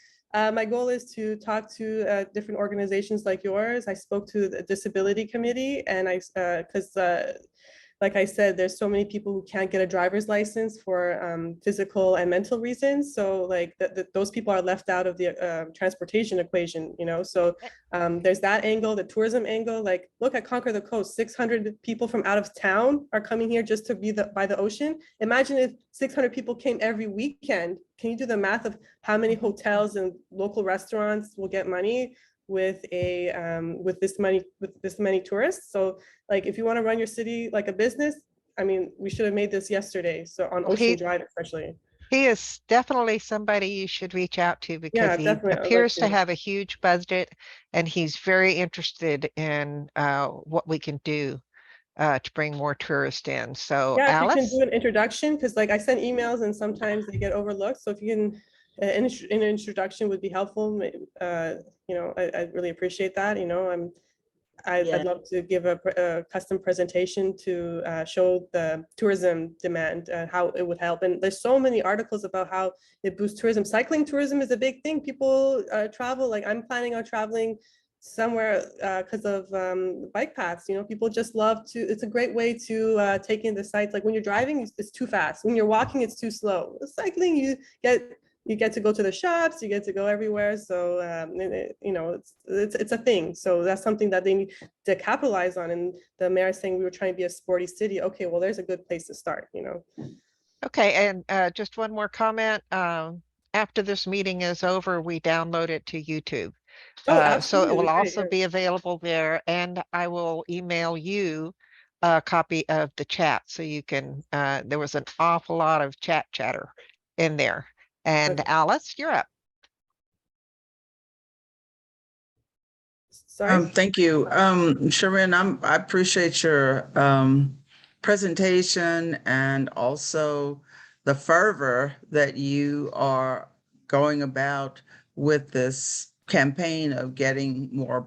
My goal is to talk to different organizations like yours. I spoke to the disability committee, and because like I said, there's so many people who can't get a driver's license for physical and mental reasons. So like those people are left out of the transportation equation, you know? So there's that angle, the tourism angle, like look at Conquer the Coast, 600 people from out of town are coming here just to be by the ocean. Imagine if 600 people came every weekend. Can you do the math of how many hotels and local restaurants will get money with this many tourists? So like if you want to run your city like a business, I mean, we should have made this yesterday. So on Ocean Drive especially. He is definitely somebody you should reach out to because he appears to have a huge budget, and he's very interested in what we can do to bring more tourists in. So yeah, Alice? if you can do an introduction, because like I send emails and sometimes they get overlooked. So if you can, an introduction would be helpful. You know, I'd really appreciate that. You know, I'd love to give a custom presentation to show the tourism demand and how it would help. And there's so many articles about how it boosts tourism. Cycling tourism is a big thing. People travel, like I'm planning on traveling somewhere because of bike paths. You know, people just love to, it's a great way to take in the sights. Like when you're driving, it's too fast. When you're walking, it's too slow. Cycling, you get to go to the shops, you get to go everywhere. So, you know, it's a thing. So that's something that they need to capitalize on. And the mayor is saying we were trying to be a sporty city. Okay, well, there's a good place to start, you know. Okay, and just one more comment. After this meeting is over, we download it to YouTube. So it will also be available there, and I will email you a copy of the chat so you can, there was an awful lot of chatter in there. And okay. Alice, you're up. Sorry. Thank you. Shirin, I appreciate your presentation and also the fervor that you are going about with this campaign of getting more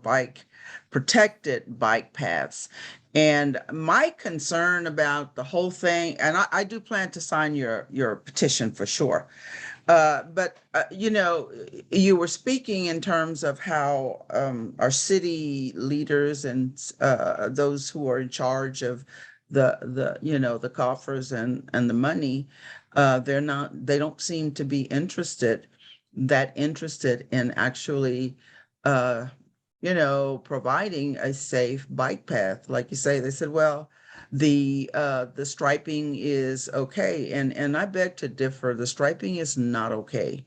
protected bike paths. And my concern about the whole thing, and I do plan to sign your petition for sure. But you know, you were speaking in terms of how our city leaders and those who are in charge of the you know, the coffers and the money, they don't seem to be interested in actually providing a safe bike path. Like you say, they said, well, the striping is okay. And I beg to differ. The striping is not okay.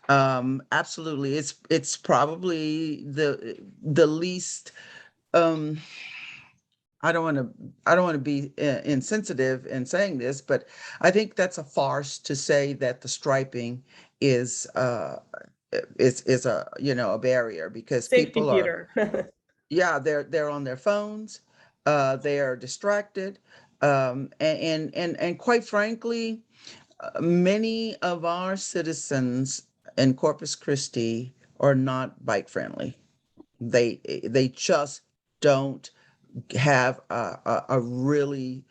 Absolutely. It's probably the least, um, I don't want to be insensitive in saying this, but I think that's a farce to say that the striping is is a a barrier, because Safety people are, theater. yeah, they're on their phones, they are distracted, and quite frankly, many of our citizens in Corpus Christi are not bike friendly. They just don't have a really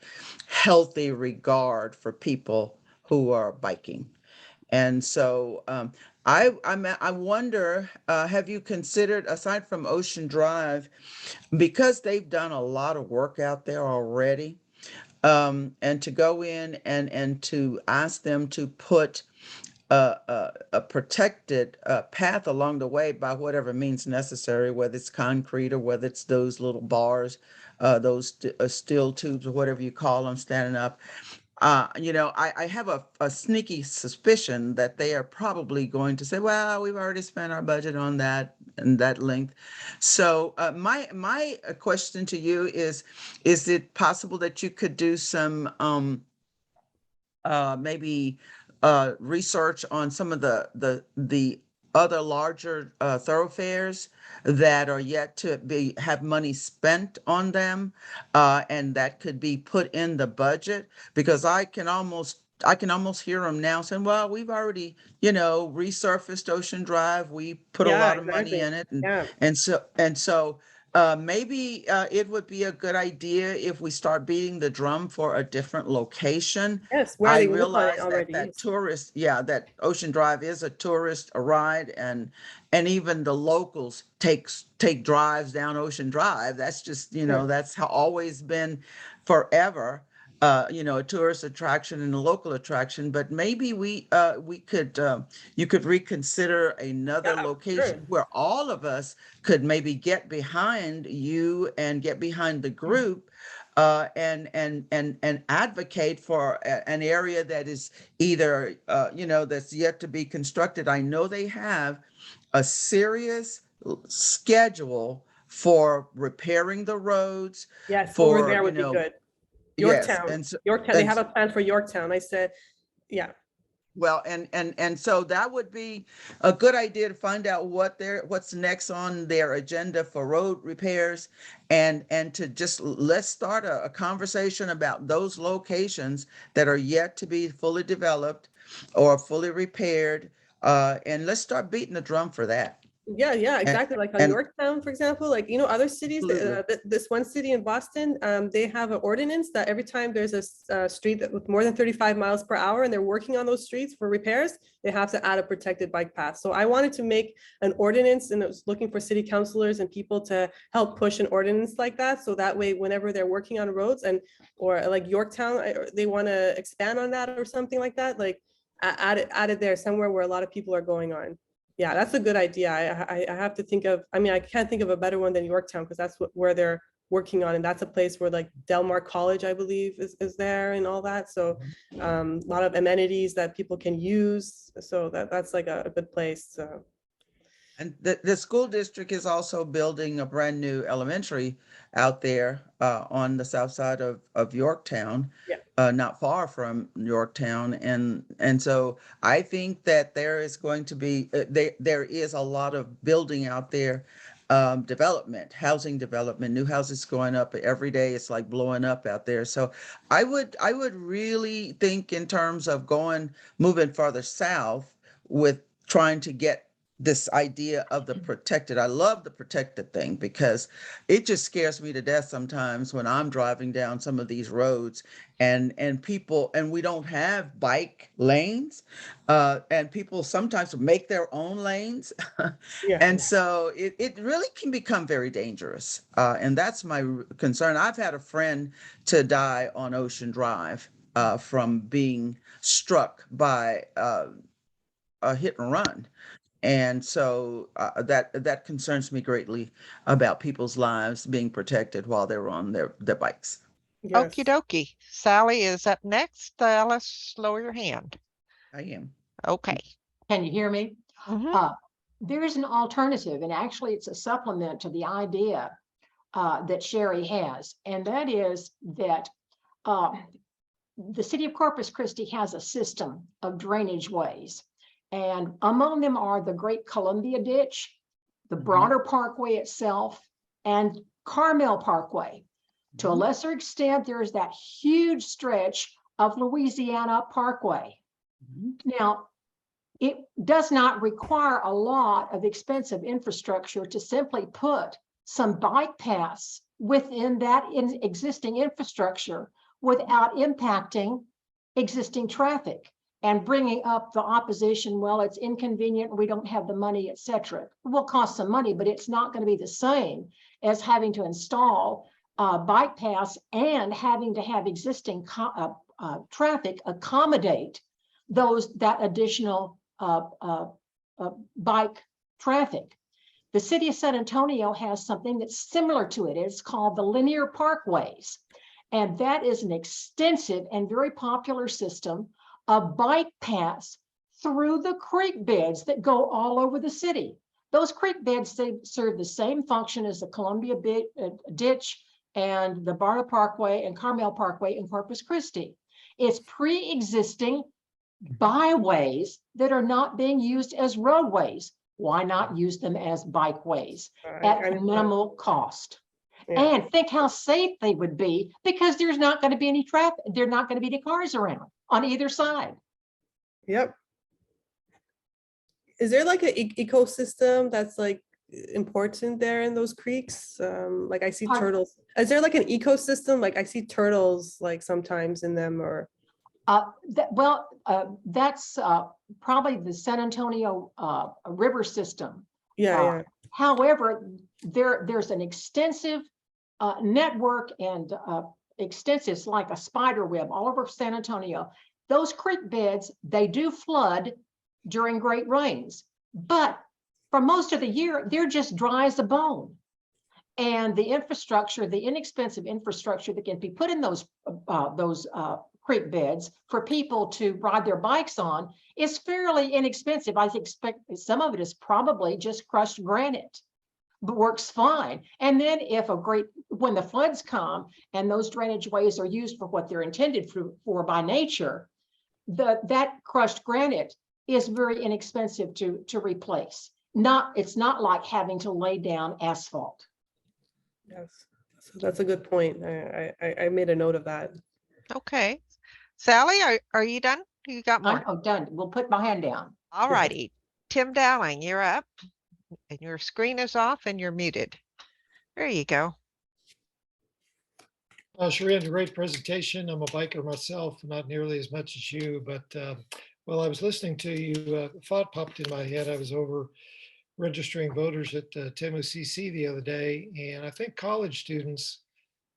healthy regard for people who are biking. And so I wonder, have you considered, aside from Ocean Drive, because they've done a lot of work out there already, and to go in and to ask them to put a protected path along the way by whatever means necessary, whether it's concrete or whether it's those little bars, those steel tubes or whatever you call them standing up. I have a sneaky suspicion that they are probably going to say, well, we've already spent our budget on that and that length. So my question to you is it possible that you could do some maybe research on some of the other larger thoroughfares that are yet to have money spent on them, and that could be put in the budget? Because I can almost hear them now saying, well, we've already, resurfaced Ocean Drive. We put a Yeah, lot of money exactly. in it. Yeah. And so maybe it would be a good idea if we start beating the drum for a different location. Yes, where I they work on it realize that already. that Ocean Drive is a tourist ride, and even the locals take drives down Ocean Drive. That's just, Sure. that's how always been forever. A tourist attraction and a local attraction. But maybe we could you could reconsider another Yeah, sure. location where all of us could maybe get behind you and get behind the group, and advocate for an area that is either that's yet to be constructed. I know they have a serious schedule for repairing the roads, Yes, over for there would be good. yes, Yorktown, Yorktown, they have a plan for Yorktown. I said, yeah. well, and so that would be a good idea to find out what's next on their agenda for road repairs, and to just let's start a conversation about those locations that are yet to be fully developed or fully repaired, and let's start beating the drum for that. Yeah, And exactly. Like on and Yorktown, for example, like, other cities, absolutely. this one city in Boston, they have an ordinance that every time there's a street that with more than 35 miles per hour and they're working on those streets for repairs, they have to add a protected bike path. So I wanted to make an ordinance, and I was looking for city councilors and people to help push an ordinance like that. So that way, whenever they're working on roads or like Yorktown, they want to expand on that or something like that, like add it there somewhere where a lot of people are going on. Yeah, that's a good idea. I have to think of, I can't think of a better one than Yorktown, because that's where they're working on. And that's a place where like Del Mar College, I believe, is there and all that. So a lot of amenities that people can use. So that's like a good place. So. And the school district is also building a brand new elementary out there on the south side of Yorktown, Yeah. Not far from Yorktown. And so I think that there is going to be, there is a lot of building out there, development, housing development, new houses going up every day. It's like blowing up out there. So I would really think in terms of moving further south with trying to get this idea of the protected. I love the protected thing, because it just scares me to death sometimes when I'm driving down some of these roads and we don't have bike lanes, and people sometimes make their own lanes. Yeah. And so it really can become very dangerous. And that's my concern. I've had a friend to die on Ocean Drive from being struck by a hit and run. And so that concerns me greatly about people's lives being protected while they're on their bikes. Yes. Okie dokie. Sally is up next. Let's lower your hand. I am. Okay. Can you hear me? Mhm. There is an alternative, and actually it's a supplement to the idea that Sherry has, and that is that the city of Corpus Christi has a system of drainage ways, and among them are the Great Columbia Ditch, the Broader Parkway itself, and Carmel Parkway. To a lesser extent, there is that huge stretch of Louisiana Parkway. Now, it does not require a lot of expensive infrastructure to simply put some bike paths within that existing infrastructure without impacting existing traffic and bringing up the opposition. Well, it's inconvenient, we don't have the money, etc. It will cost some money, but it's not going to be the same as having to install bike paths and having to have existing traffic accommodate that additional bike traffic. The city of San Antonio has something that's similar to it. It's called the linear parkways. And that is an extensive and very popular system of bike paths through the creek beds that go all over the city. Those creek beds, they serve the same function as the Columbia Ditch and the Barna Parkway and Carmel Parkway in Corpus Christi. It's pre-existing byways that are not being used as roadways. Why not use them as bikeways at minimal cost? Yeah. And think how safe they would be, because there's not going to be any traffic. There's not going to be any cars around on either side. Yep. Is there like an ecosystem that's like important there in those creeks? Like I see turtles. Is there like an ecosystem? Like I see turtles like sometimes in them, or that's probably the San Antonio river system. Yeah. However, there's an extensive network and extensive, like a spider web all over San Antonio. Those creek beds, they do flood during great rains, but for most of the year, they're just dry as a bone. And the infrastructure, the inexpensive infrastructure that can be put in those creek beds for people to ride their bikes on is fairly inexpensive. I expect some of it is probably just crushed granite, but works fine. And then when the floods come and those drainage ways are used for what they're intended for by nature, that crushed granite is very inexpensive to replace. It's not like having to lay down asphalt. Yes, so that's a good point. I made a note of that. Okay. Sally, are you done? You got more? I'm done. We'll put my hand down. All righty. Tim Dowling, you're up. And your screen is off and you're muted. There you go. Shirin, great presentation. I'm a biker myself, not nearly as much as you, but while I was listening to you, a thought popped in my head. I was over registering voters at LLWVCCA the other day, and I think college students,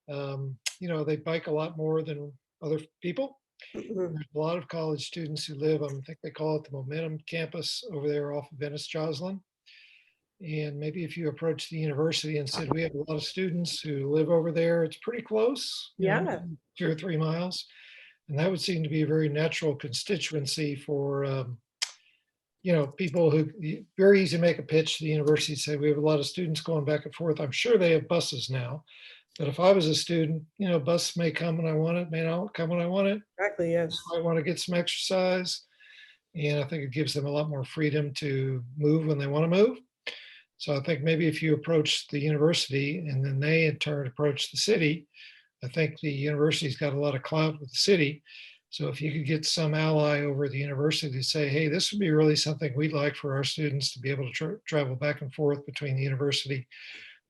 they bike a lot more than other people. There's a lot of college students who live on, I think they call it the Momentum campus over there off of Venice Joslin. And maybe if you approach the university and said, we have a lot of students who live over there, it's pretty close, 2 or 3 miles. And that would seem to be a very natural constituency for, people who, very easy to make a pitch to the university, say, we have a lot of students going back and forth. I'm sure they have buses now. But if I was a student, bus may come when I want it, may not come when I want it. Exactly, yes. I want to get some exercise. And I think it gives them a lot more freedom to move when they want to move. So I think maybe if you approach the university and then they in turn approach the city, I think the university's got a lot of clout with the city. So if you could get some ally over at the university to say, hey, this would be really something we'd like for our students to be able to travel back and forth between the university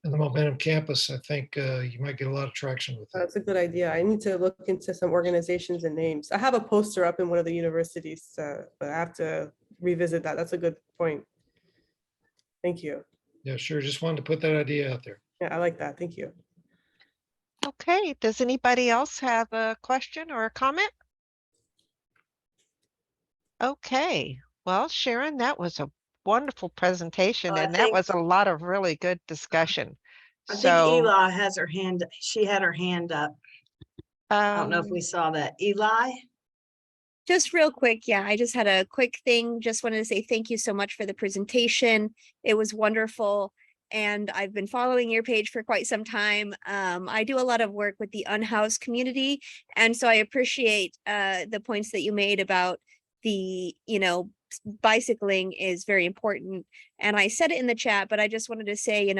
and the Momentum campus, I think you might get a lot of traction with that. That's a good idea. I need to look into some organizations and names. I have a poster up in one of the universities, but I have to revisit that. That's a good point. Thank you. Yeah, sure. Just wanted to put that idea out there. Yeah, I like that. Thank you. Okay. Does anybody else have a question or a comment? Okay. Well, Shirin, that was a wonderful presentation, I and that think was a lot of really good discussion. I think So, Eli has her hand. She had her hand up. I don't know if we saw that. Eli. Just real quick, yeah, I just had a quick thing. Just wanted to say thank you so much for the presentation. It was wonderful. And I've been following your page for quite some time. I do a lot of work with the unhoused community. And so I appreciate the points that you made about the, bicycling is very important. And I said it in the chat, but I just wanted to say,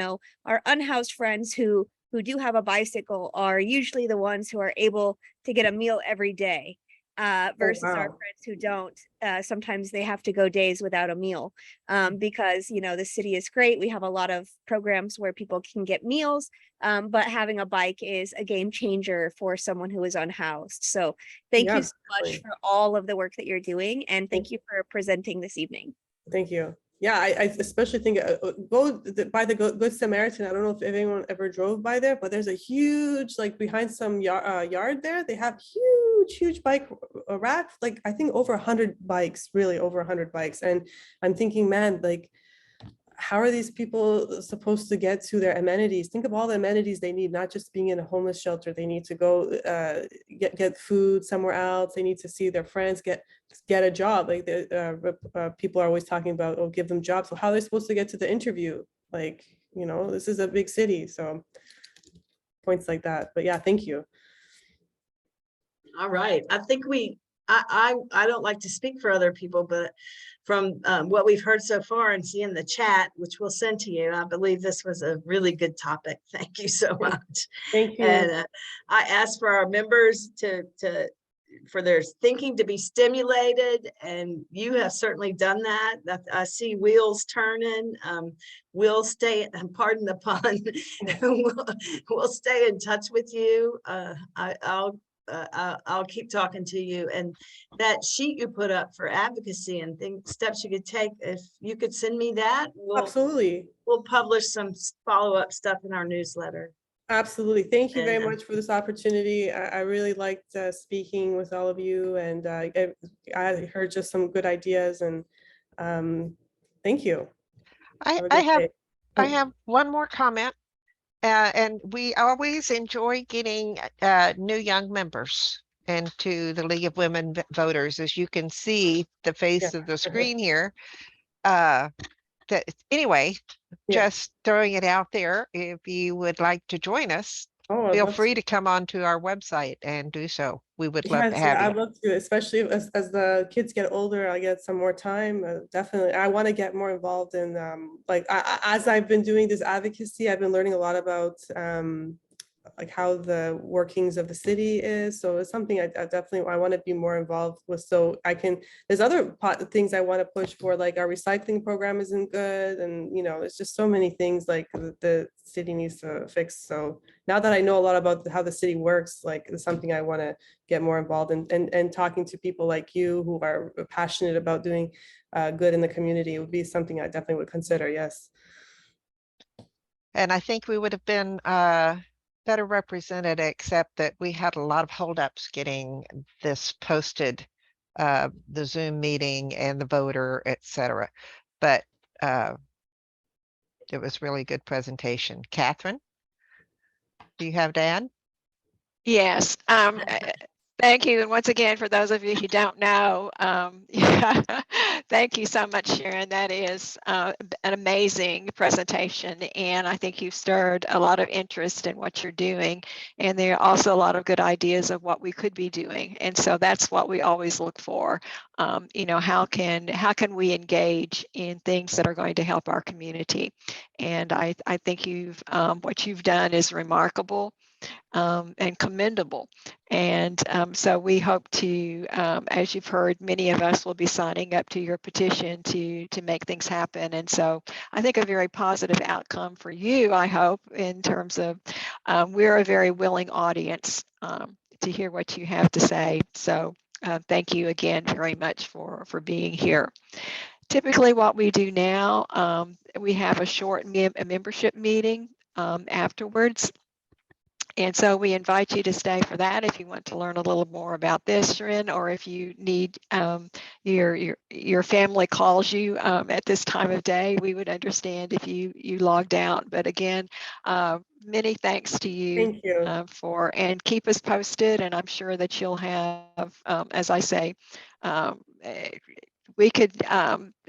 our unhoused friends who do have a bicycle are usually the ones who are able to get a meal every day. Versus our friends who don't. Sometimes they have to go days without a meal because, the city is great. We have a lot of programs where people can get meals, but having a bike is a game changer for someone who is unhoused. So thank you so much for all of the work that you're doing. And thank you for presenting this evening. Thank you. Yeah, I especially think go by the Good Samaritan. I don't know if anyone ever drove by there, but there's a huge, like behind some yard there, they have huge bike rack, like I think over 100 bikes, really over 100 bikes. And I'm thinking, man, like, how are these people supposed to get to their amenities? Think of all the amenities they need, not just being in a homeless shelter. They need to go get food somewhere else. They need to see their friends, get a job. Like people are always talking about, oh, give them jobs. So how are they supposed to get to the interview? Like, this is a big city. So points like that. But yeah, thank you. All right. I think I don't like to speak for other people, but from what we've heard so far and see in the chat, which we'll send to you, I believe this was a really good topic. Thank you so much. Thank you. And I asked for our members for their thinking to be stimulated, and you have certainly done that. I see wheels turning. We'll stay, pardon the pun, we'll stay in touch with you. I'll keep talking to you, and that sheet you put up for advocacy and steps you could take, if you could send me that, Absolutely. We'll publish some follow-up stuff in our newsletter. Absolutely. Thank you very much for this opportunity. I really liked speaking with all of you, and I heard just some good ideas, and thank you. I have one more comment. And we always enjoy getting new young members into the League of Women Voters. As you can see, the face of the screen here. Anyway, just throwing it out there. If you would like to join us, feel free to come onto our website and do so. We would love to have you. I'd love to, especially as the kids get older, I get some more time. Definitely, I want to get more involved in as I've been doing this advocacy, I've been learning a lot about like how the workings of the city is. So it's something I definitely want to be more involved with. So there's other things I want to push for, like our recycling program isn't good. And, it's just so many things like the city needs to fix. So now that I know a lot about how the city works, like it's something I want to get more involved in, and talking to people like you who are passionate about doing good in the community would be something I definitely would consider. Yes. And I think we would have been better represented, except that we had a lot of holdups getting this posted, the Zoom meeting and the voter, etc. But it was really good presentation. Catherine, do you have to add? Yes. Thank you. And once again, for those of you who don't know, thank you so much, Shirin. That is an amazing presentation. And I think you've stirred a lot of interest in what you're doing. And there are also a lot of good ideas of what we could be doing. And so that's what we always look for. How can we engage in things that are going to help our community? And I think what you've done is remarkable. And commendable. And so we hope to, as you've heard, many of us will be signing up to your petition to make things happen. And so I think a very positive outcome for you, I hope, in terms of we're a very willing audience to hear what you have to say. So thank you again very much for being here. Typically what we do now, we have a short membership meeting afterwards. And so we invite you to stay for that if you want to learn a little more about this, Shirin, or if you need your family calls you at this time of day, we would understand if you logged out. But again, many thanks to you. Thank you. And keep us posted. And I'm sure that you'll have, as I say, we could,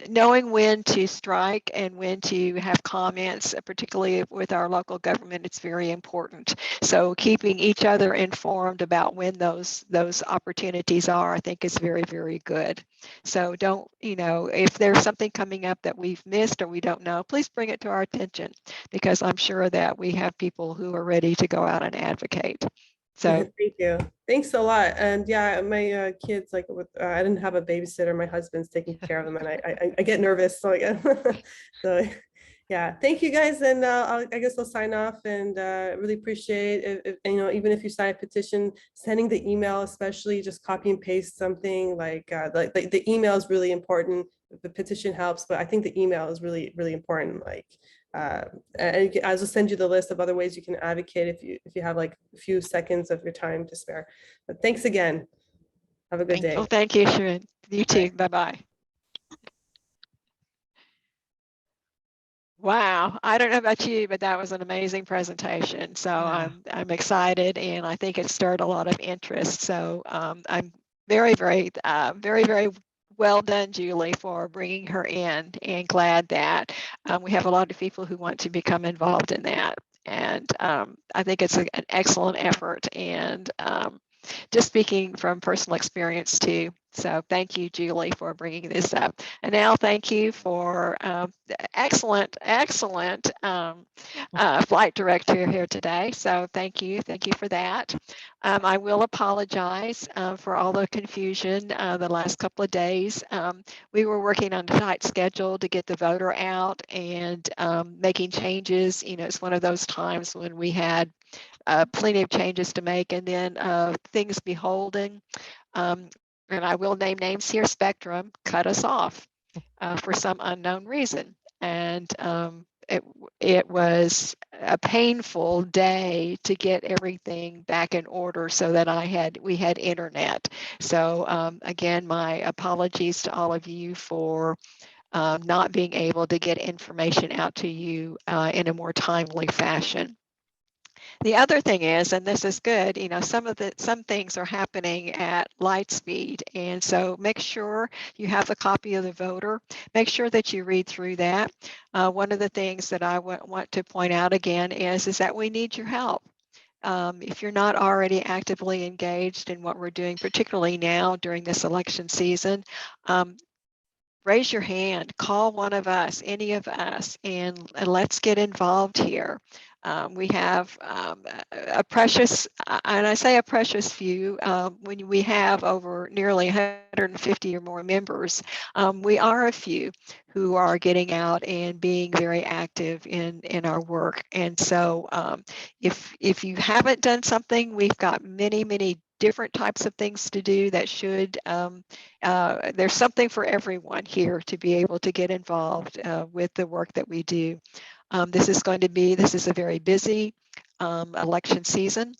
knowing when to strike and when to have comments, particularly with our local government, it's very important. So keeping each other informed about when those opportunities are, I think is very, very good. So don't, if there's something coming up that we've missed or we don't know, please bring it to our attention, because I'm sure that we have people who are ready to go out and advocate. So thank you. Thanks a lot. And yeah, my kids, like I didn't have a babysitter. My husband's taking care of them, and I get nervous. So so yeah, thank you guys. And I guess I'll sign off, and really appreciate it. Even if you sign a petition, sending the email, especially just copy and paste something like the email is really important. The petition helps, but I think the email is really, really important. And I'll just send you the list of other ways you can advocate if you have like a few seconds of your time to spare. But thanks again. Have a good day. Well, thank you, Shirin. You too. Bye-bye. Wow, I don't know about you, but that was an amazing presentation. So Yeah. I'm excited, and I think it stirred a lot of interest. So I'm very, very, very well done, Julie, for bringing her in, and glad that we have a lot of people who want to become involved in that. And I think it's an excellent effort, and just speaking from personal experience too. So thank you, Julie, for bringing this up. And Al, thank you for excellent flight director here today. So thank you for that. I will apologize for all the confusion the last couple of days. We were working on a tight schedule to get the voter out and making changes. It's one of those times when we had plenty of changes to make, and then things beholden, and I will name names here, Spectrum cut us off for some unknown reason. And it was a painful day to get everything back in order so that we had internet. So again, my apologies to all of you for not being able to get information out to you in a more timely fashion. The other thing is, and this is good, some things are happening at light speed. And so make sure you have a copy of the voter. Make sure that you read through that. One of the things that I want to point out again is that we need your help. If you're not already actively engaged in what we're doing, particularly now during this election season, raise your hand, call one of us, any of us, and let's get involved here. We have a precious, and I say a precious few, when we have over nearly 150 or more members, we are a few who are getting out and being very active in our work. And so if you haven't done something, we've got many different types of things to do that should, there's something for everyone here to be able to get involved with the work that we do. This is a very busy election season,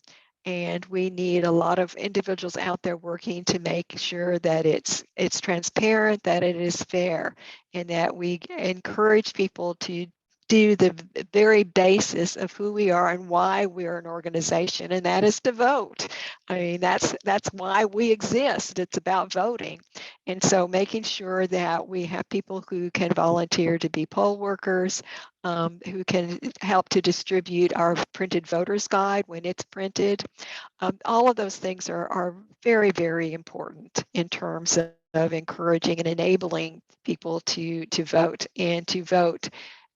and we need a lot of individuals out there working to make sure that it's transparent, that it is fair, and that we encourage people to do the very basis of who we are and why we're an organization, and that is to vote. I mean, that's why we exist. It's about voting. And so making sure that we have people who can volunteer to be poll workers, who can help to distribute our printed voters guide when it's printed. All of those things are very, very important in terms of encouraging and enabling people to vote, and to vote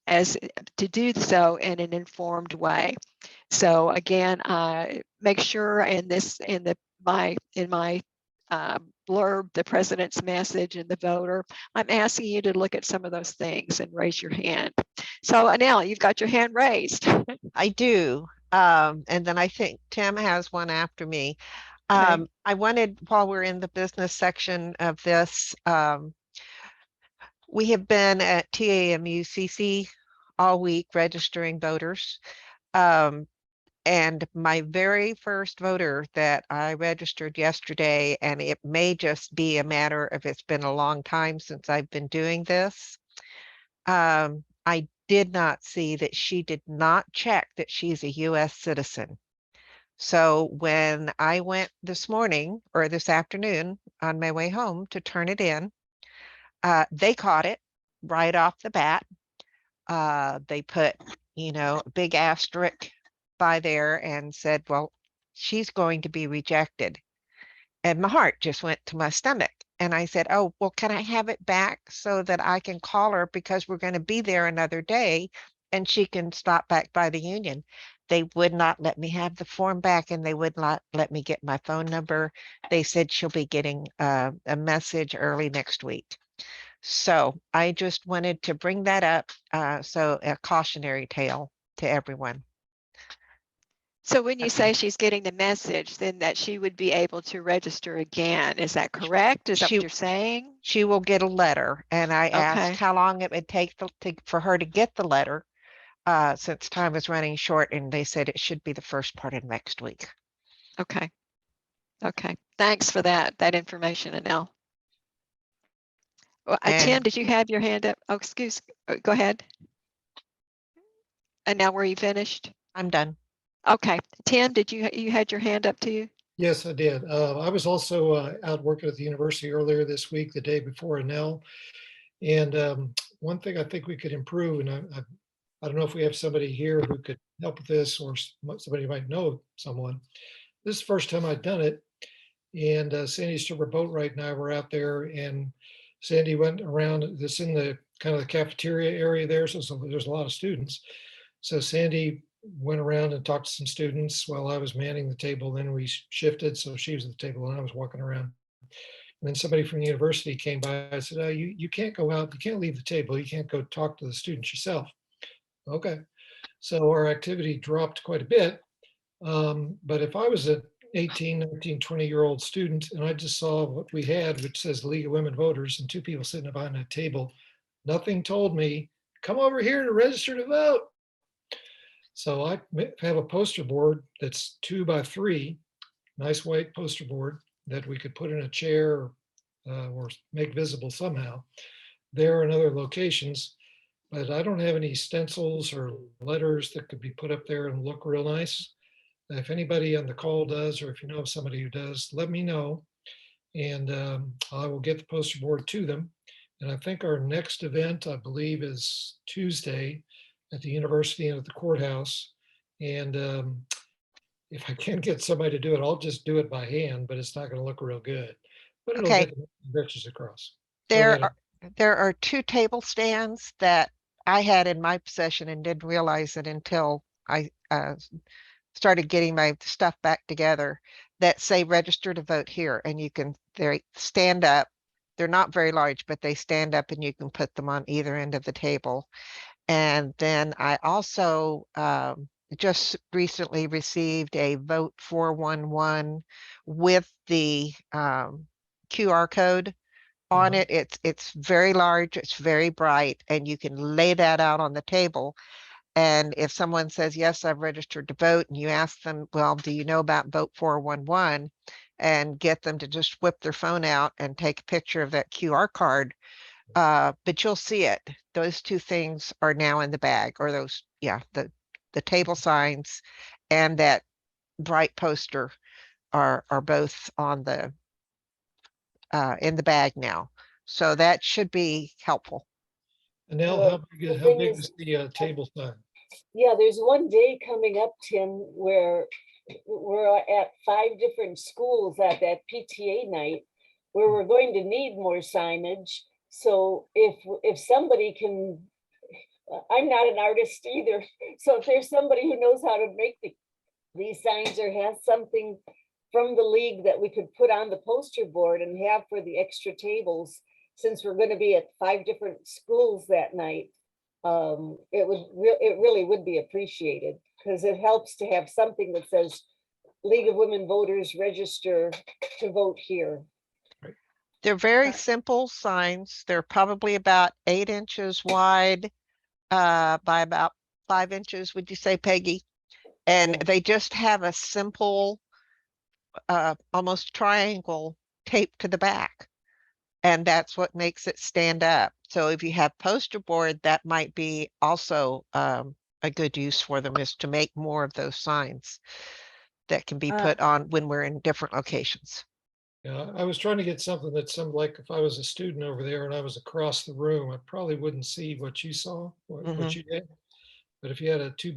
to do so in an informed way. So again, make sure in my blurb, the president's message and the voter, I'm asking you to look at some of those things and raise your hand. So Anel, you've got your hand raised. I do. And then I think Tim has one after me. Okay. I wanted, while we're in the business section of this, we have been at TAMUCC all week registering voters. And my very first voter that I registered yesterday, and it may just be a matter of it's been a long time since I've been doing this. I did not see that she did not check that she's a US citizen. So when I went this morning or this afternoon on my way home to turn it in, they caught it right off the bat. They put, a big asterisk by there and said, well, she's going to be rejected. And my heart just went to my stomach. And I said, oh, well, can I have it back so that I can call her because we're going to be there another day and she can stop back by the union. They would not let me have the form back, and they would not let me get my phone number. They said she'll be getting a message early next week. So I just wanted to bring that up. So a cautionary tale to everyone. So when you say she's getting the message, then that she would be able to register again. Is that correct? Is that what you're saying? She will get a letter, and I Okay. asked how long it would take for her to get the letter, since time is running short, and they said it should be the first part of next week. Okay. Okay. Thanks for that information, Anel. Well, Tim, And did you have your hand up? Oh, go ahead. And now were you finished? I'm done. Okay. Tim, did you had your hand up too? Yes, I did. I was also out working at the university earlier this week, the day before Anel. And one thing I think we could improve, and I don't know if we have somebody here who could help with this, or somebody might know someone. This is the first time I've done it. And Sandy Silver Boatwright and I were out there, and Sandy went around this in the kind of the cafeteria area there. So there's a lot of students. So Sandy went around and talked to some students while I was manning the table. Then we shifted. So she was at the table and I was walking around. And then somebody from the university came by and said, oh, you can't go out. You can't leave the table. You can't go talk to the students yourself. Okay. So our activity dropped quite a bit. But if I was a 18, 19, 20-year-old student and I just saw what we had, which says League of Women Voters, and two people sitting behind a table, nothing told me, come over here to register to vote. So I have a poster board that's 2 by 3, nice white poster board that we could put in a chair or make visible somehow there and other locations. But I don't have any stencils or letters that could be put up there and look real nice. If anybody on the call does, or if you know somebody who does, let me know. And I will get the poster board to them. And I think our next event, I believe, is Tuesday at the university and at the courthouse. And if I can get somebody to do it, I'll just do it by hand, but it's not going to look real good. But it'll Okay. get the messages across. There are 2 table stands that I had in my possession and didn't realize it until I started getting my stuff back together, that say register to vote here, and they stand up. They're not very large, but they stand up and you can put them on either end of the table. And then I also just recently received a vote 411 with the QR code on it. It's very large, it's very bright, and you can lay that out on the table. And if someone says, yes, I've registered to vote, and you ask them, well, do you know about vote 411, and get them to just whip their phone out and take a picture of that QR card, but you'll see it. Those 2 things are now in the bag, or those, the table signs and that bright poster are both on the in the bag now. So that should be helpful. Anel, how big is the table sign? Yeah, there's one day coming up, Tim, where we're at 5 different schools at that PTA night, where we're going to need more signage. So if somebody can, I'm not an artist either. So if there's somebody who knows how to make these signs or has something from the league that we could put on the poster board and have for the extra tables, since we're going to be at 5 different schools that night, it really would be appreciated, because it helps to have something that says League of Women Voters, register to vote here. They're very simple signs. They're probably about 8 inches wide by about 5 inches, would you say, Peggy? And Yeah. they just have a simple, almost triangle taped to the back. And that's what makes it stand up. So if you have poster board, that might be also a good use for them, is to make more of those signs that can be put on when we're in different locations. Yeah, I was trying to get something that some, like if I was a student over there and I was across the room, I probably wouldn't see what you saw, what you did. But if you had a 2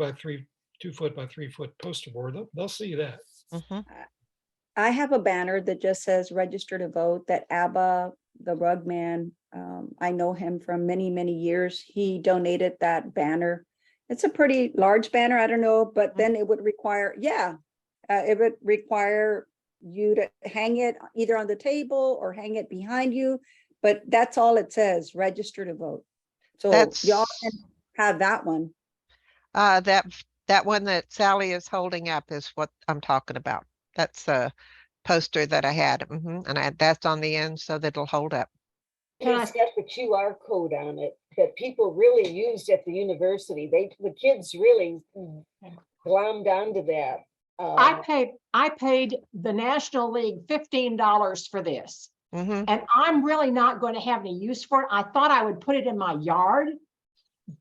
foot by 3 foot poster board, they'll see that. I have a banner that just says register to vote, that ABBA, the rug man, I know him from many, many years. He donated that banner. It's a pretty large banner. I don't know, but then it would require, it would require you to hang it either on the table or hang it behind you. But that's all it says, register to vote. So y'all can have that one. That one that Sally is holding up is what I'm talking about. That's a poster that I had, and that's on the end so that it'll hold up. It's got the QR code on it that people really used at the university. The kids really glommed onto that. I paid the National League $15 for this. And I'm really not going to have any use for it. I thought I would put it in my yard,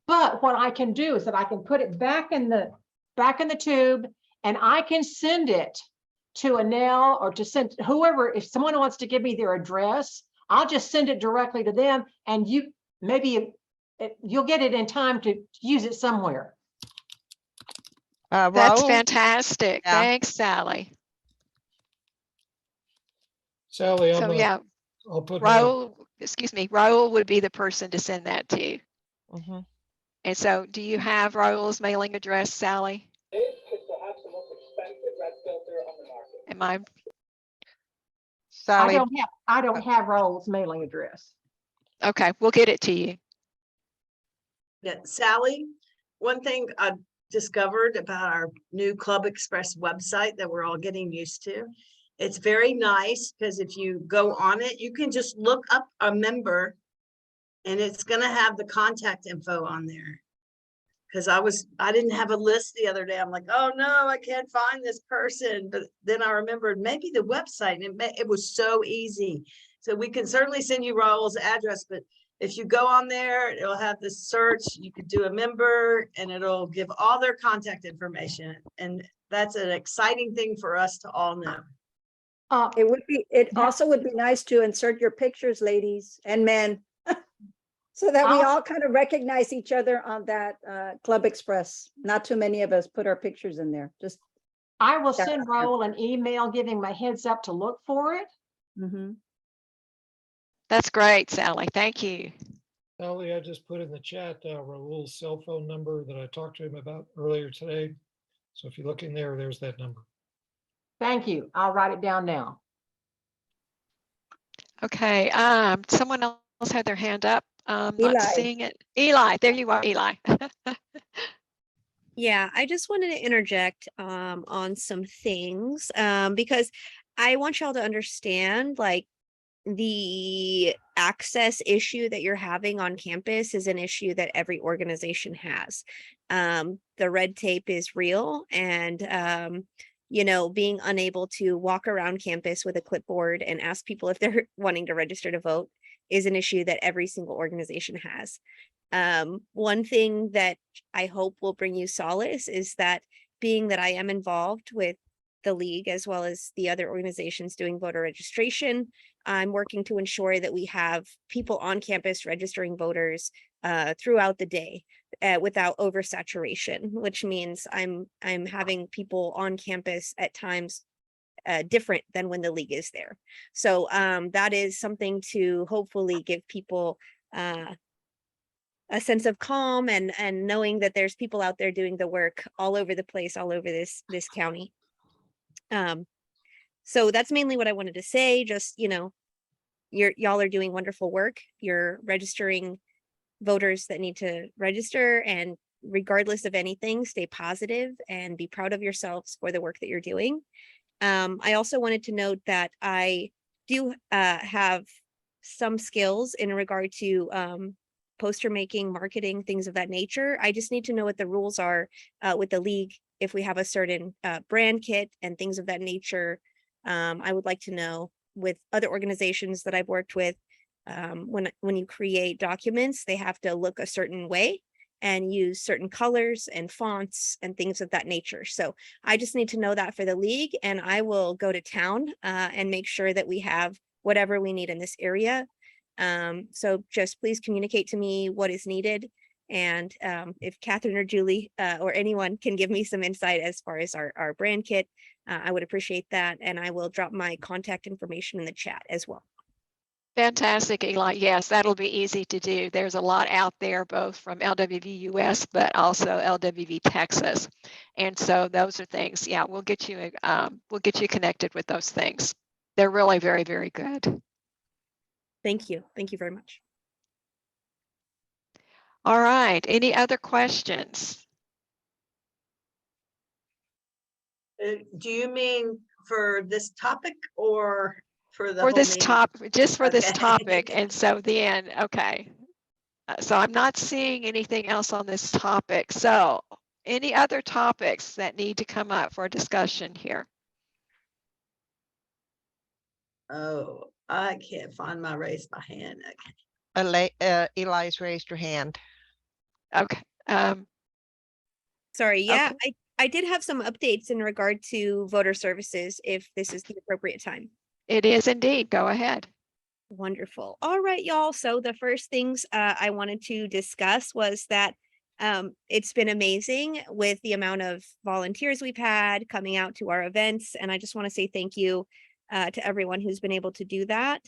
but what I can do is that I can put it back in the tube, and I can send it to Annelle or to send whoever. If someone wants to give me their address, I'll just send it directly to them, and you'll get it in time to use it somewhere. That's fantastic. Yeah. Thanks, Sally. Sally, so yeah, I'll put Raul would be the person to send that to. And so do you have Raul's mailing address, Sally? It's perhaps the most expensive red filter on the market. Sally, I don't have Raul's mailing address. Okay, we'll get it to you. Yeah, Sally, one thing I discovered about our new Club Express website that we're all getting used to, it's very nice because if you go on it, you can just look up a member and it's going to have the contact info on there. Because I didn't have a list the other day. I'm like, oh no, I can't find this person. But then I remembered maybe the website, and it was so easy. So we can certainly send you Raul's address, but if you go on there, it'll have this search. You could do a member and it'll give all their contact information. And that's an exciting thing for us to all know. It also would be nice to insert your pictures, ladies and men. So that we all kind of recognize each other on that Club Express. Not too many of us put our pictures in there. I will send Raul an email giving my heads up to look for it. That's great, Sally. Thank you. Sally, I just put in the chat Raul's cell phone number that I talked to him about earlier today. So if you look in there, there's that number. Thank you. I'll write it down now. Okay. Someone else had their hand up. Not seeing it. Eli, there you are, Eli. Yeah, I just wanted to interject on some things because I want y'all to understand, like, the access issue that you're having on campus is an issue that every organization has. The red tape is real, and being unable to walk around campus with a clipboard and ask people if they're wanting to register to vote is an issue that every single organization has. One thing that I hope will bring you solace is that, being that I am involved with the league as well as the other organizations doing voter registration, I'm working to ensure that we have people on campus registering voters throughout the day without oversaturation, which means I'm having people on campus at times different than when the league is there. So that is something to hopefully give people a sense of calm and knowing that there's people out there doing the work all over the place, all over this county. So that's mainly what I wanted to say. Just, y'all are doing wonderful work. You're registering voters that need to register, and regardless of anything, stay positive and be proud of yourselves for the work that you're doing. I also wanted to note that I do have some skills in regard to poster making, marketing, things of that nature. I just need to know what the rules are with the league. If we have a certain brand kit and things of that nature, I would like to know with other organizations that I've worked with, when you create documents, they have to look a certain way and use certain colors and fonts and things of that nature. So I just need to know that for the league, and I will go to town and make sure that we have whatever we need in this area. So just please communicate to me what is needed. And if Catherine or Julie or anyone can give me some insight as far as our brand kit, I would appreciate that. And I will drop my contact information in the chat as well. Fantastic, Eli. Yes, that'll be easy to do. There's a lot out there, both from LWV US, but also LWV Texas. And so those are things, yeah, we'll get you connected with those things. They're really very, very good. Thank you. Thank you very much. All right, any other questions? Do you mean for this topic or for the For whole this meeting? topic, just for this Okay. topic. And so then, okay. So I'm not seeing anything else on this topic. So any other topics that need to come up for discussion here? Oh, I can't find my raise my hand. Okay. Eli's raised her hand. Okay. Sorry. Yeah, Okay. I did have some updates in regard to voter services, if this is the appropriate time. It is indeed. Go ahead. Wonderful. All right, y'all. So the first things I wanted to discuss was that it's been amazing with the amount of volunteers we've had coming out to our events. And I just want to say thank you to everyone who's been able to do that.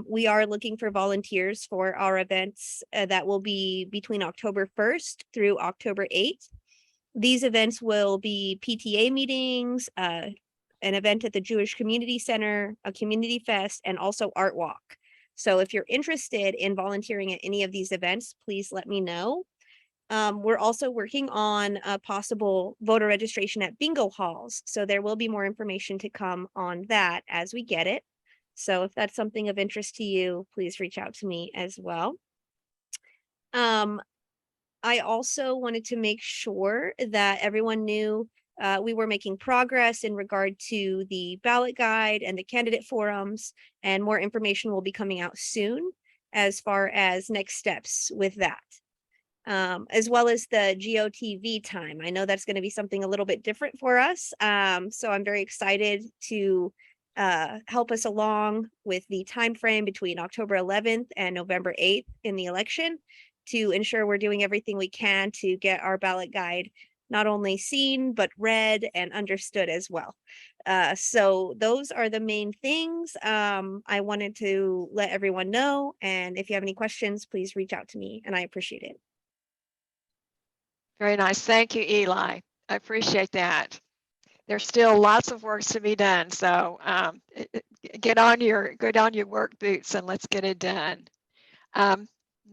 We are looking for volunteers for our events that will be between October 1st through October 8th. These events will be PTA meetings, an event at the Jewish Community Center, a community fest, and also Art Walk. So if you're interested in volunteering at any of these events, please let me know. We're also working on a possible voter registration at bingo halls. So there will be more information to come on that as we get it. So if that's something of interest to you, please reach out to me as well. I also wanted to make sure that everyone knew we were making progress in regard to the ballot guide and the candidate forums, and more information will be coming out soon as far as next steps with that, as well as the GOTV time. I know that's going to be something a little bit different for us. So I'm very excited to help us along with the time frame between October 11th and November 8th in the election, to ensure we're doing everything we can to get our ballot guide not only seen, but read and understood as well. So those are the main things I wanted to let everyone know. And if you have any questions, please reach out to me, and I appreciate it. Very nice. Thank you, Eli. I appreciate that. There's still lots of work to be done. So get on your work boots and let's get it done.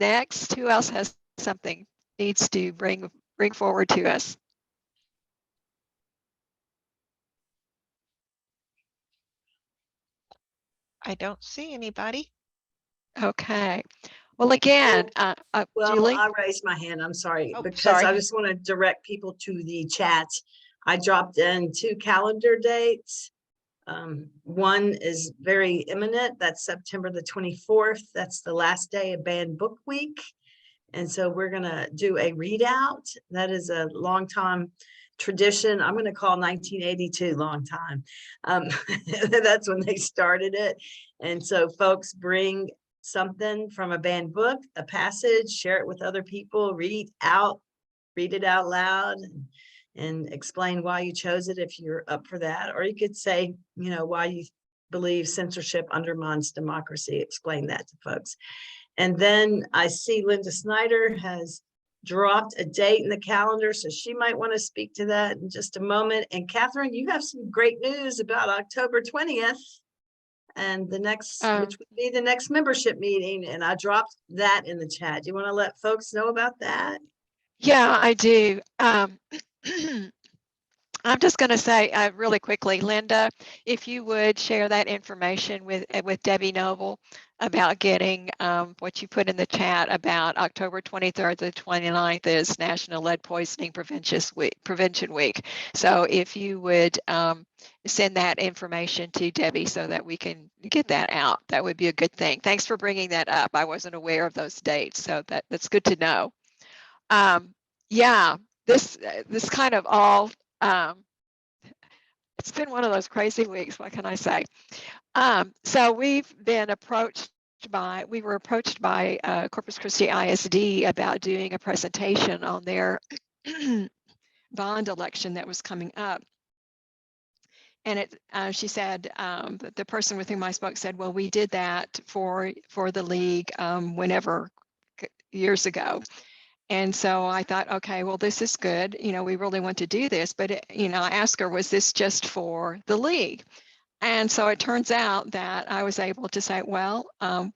Next, who else has something needs to bring forward to us? I don't see anybody. Okay. Well, again, Well, Julie? I raised my hand. I'm sorry, Oh, because sorry. I just want to direct people to the chat. I dropped in 2 calendar dates. One is very imminent. That's September the 24th. That's the last day of Banned Book Week. And so we're going to do a readout. That is a long time tradition. I'm going to call 1982 long time. That's when they started it. And so folks bring something from a banned book, a passage, share it with other people, read it out loud, and explain why you chose it if you're up for that. Or you could say, why you believe censorship undermines democracy. Explain that to folks. And then I see Linda Snyder has dropped a date in the calendar, so she might want to speak to that in just a moment. And Catherine, you have some great news about October 20th and the next, which would be the next membership meeting. And I dropped that in the chat. Do you want to let folks know about that? Yeah, I do. I'm just going to say really quickly, Linda, if you would share that information with Debbie Noble about getting what you put in the chat about October 23rd to 29th is National Lead Poisoning Prevention Week. So if you would send that information to Debbie so that we can get that out, that would be a good thing. Thanks for bringing that up. I wasn't aware of those dates, so that's good to know. Yeah, this kind of all it's been one of those crazy weeks. What can I say? So we were approached by Corpus Christi ISD about doing a presentation on their bond election that was coming up. And she said, the person with whom I spoke said, well, we did that for the league whenever years ago. And so I thought, okay, well, this is good. You know, we really want to do this. But, I asked her, was this just for the league? And so it turns out that I was able to say, well,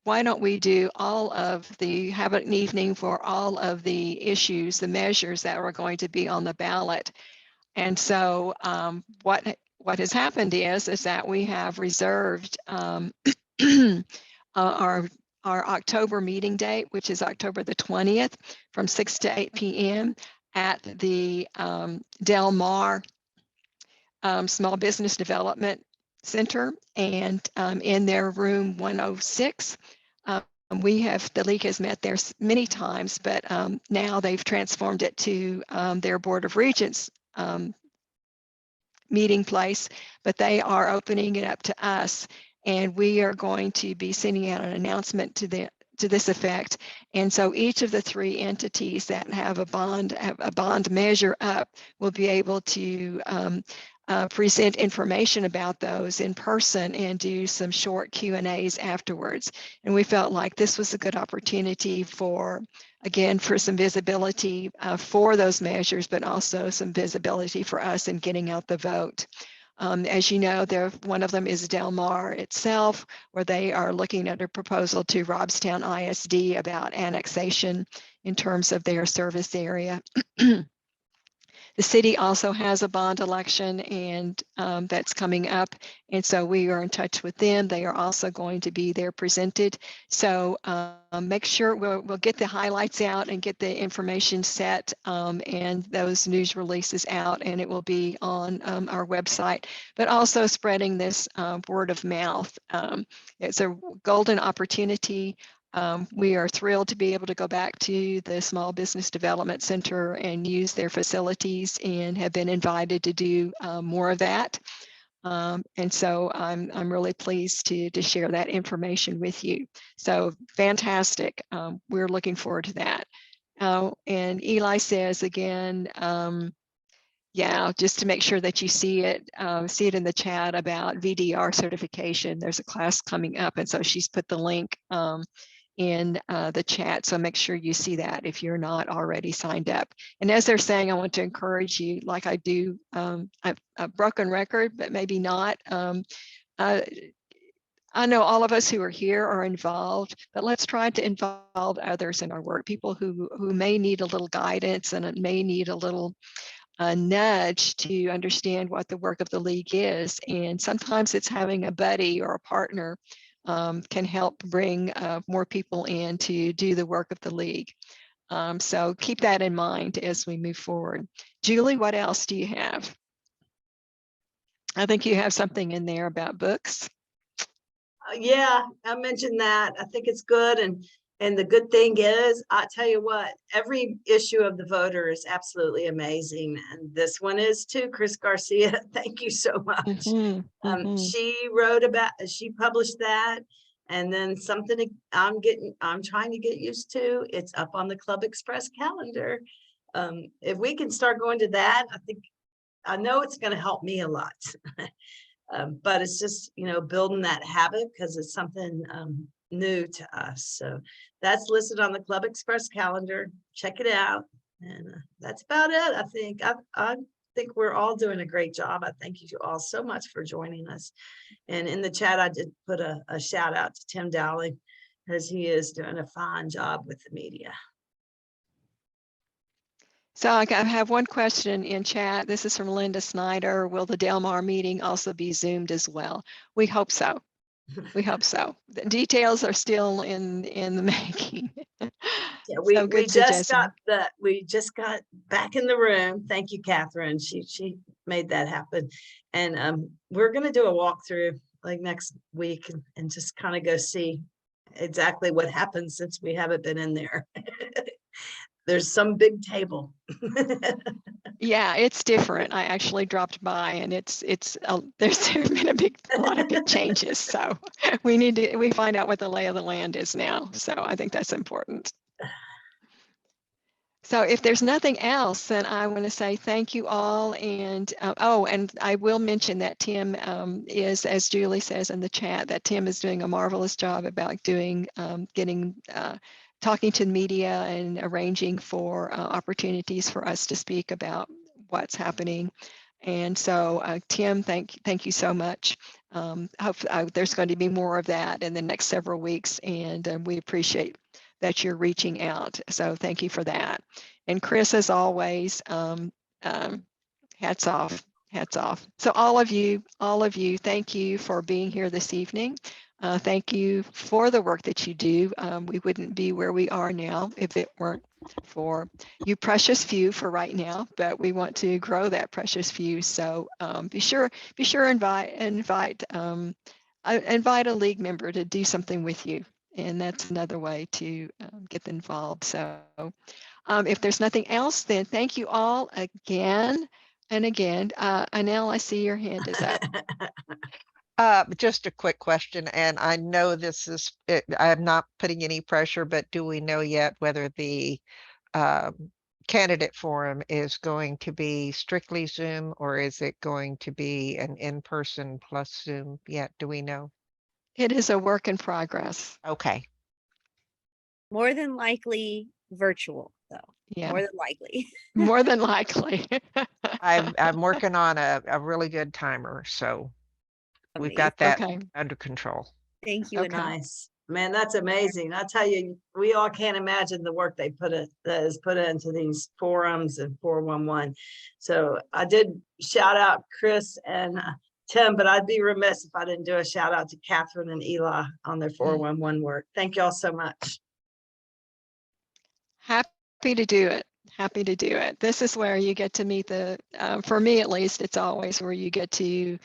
why don't we do have an evening for all of the issues, the measures that are going to be on the ballot. And so what has happened is that we have reserved our October meeting date, which is October the 20th from 6 to 8 p.m. at the Del Mar Small Business Development Center, and in their room 106. The league has met there many times, but now they've transformed it to their Board of Regents meeting place, but they are opening it up to us. And we are going to be sending out an announcement to this effect. And so each of the three entities that have a bond measure up will be able to present information about those in person and do some short Q&As afterwards. And we felt like this was a good opportunity for some visibility for those measures, but also some visibility for us in getting out the vote. As you know, one of them is Del Mar itself, where they are looking at a proposal to Robstown ISD about annexation in terms of their service area. The city also has a bond election, and that's coming up. And so we are in touch with them. They are also going to be there presented. So make sure we'll get the highlights out and get the information set and those news releases out, and it will be on our website, but also spreading this word of mouth. It's a golden opportunity. We are thrilled to be able to go back to the Small Business Development Center and use their facilities, and have been invited to do more of that. And so I'm really pleased to share that information with you. So fantastic. We're looking forward to that. And Eli says again, yeah, just to make sure that you see it in the chat about VDR certification. There's a class coming up, and so she's put the link in the chat. So make sure you see that if you're not already signed up. And as they're saying, I want to encourage you, like I do, a broken record, but maybe not. I know all of us who are here are involved, but let's try to involve others in our work, people who may need a little guidance and may need a little nudge to understand what the work of the league is. And sometimes it's having a buddy or a partner can help bring more people in to do the work of the league. So keep that in mind as we move forward. Julie, what else do you have? I think you have something in there about books. Yeah, I mentioned that. I think it's good. And the good thing is, I tell you what, every issue of The Voter is absolutely amazing. And this one is too, Chris Garcia. Thank you so much. She published that. And then something I'm trying to get used to, it's up on the Club Express calendar. If we can start going to that, I know it's going to help me a lot. But it's just, building that habit, because it's something new to us. So that's listed on the Club Express calendar. Check it out. And that's about it. I think we're all doing a great job. I thank you all so much for joining us. And in the chat, I did put a shout out to Tim Dowling, as he is doing a fine job with the media. So I have one question in chat. This is from Linda Snyder. Will the Del Mar meeting also be Zoomed as well? We hope so. We hope so. The details are still in the making. Yeah, So good suggestion. we just got back in the room. Thank you, Catherine. She made that happen. And we're gonna do a walkthrough like next week and just kind of go see exactly what happened since we haven't been in there. There's some big table. Yeah, it's different. I actually dropped by, and there's been a lot of big changes. So we find out what the lay of the land is now. So I think that's important. So if there's nothing else, then I want to say thank you all. And and I will mention that Tim is, as Julie says in the chat, that Tim is doing a marvelous job about talking to the media and arranging for opportunities for us to speak about what's happening. And so, Tim, thank you so much. Hope there's going to be more of that in the next several weeks, and we appreciate that you're reaching out. So thank you for that. And Chris, as always, hats off. So all of you, thank you for being here this evening. Thank you for the work that you do. We wouldn't be where we are now if it weren't for you precious few for right now, but we want to grow that precious few. So be sure invite a league member to do something with you. And that's another way to get involved. So if there's nothing else, then thank you all again and again. Anel, I see your hand is up. Just a quick question, and I know I'm not putting any pressure, but do we know yet whether the candidate forum is going to be strictly Zoom, or is it going to be an in-person plus Zoom yet? Do we know? It is a work in progress. Okay. More than likely virtual, though. Yeah. More than likely. More than likely. I'm working on a really good timer, so we've got that under control. Thank you. Okay. Nice. Man, that's amazing. I tell you, we all can't imagine the work that is put into these forums and 411. So I did shout out Chris and Tim, but I'd be remiss if I didn't do a shout out to Catherine and Eli on their 411 work. Thank you all so much. Happy to do it. Happy to do it. This is where you get to meet for me at least, it's always where you get to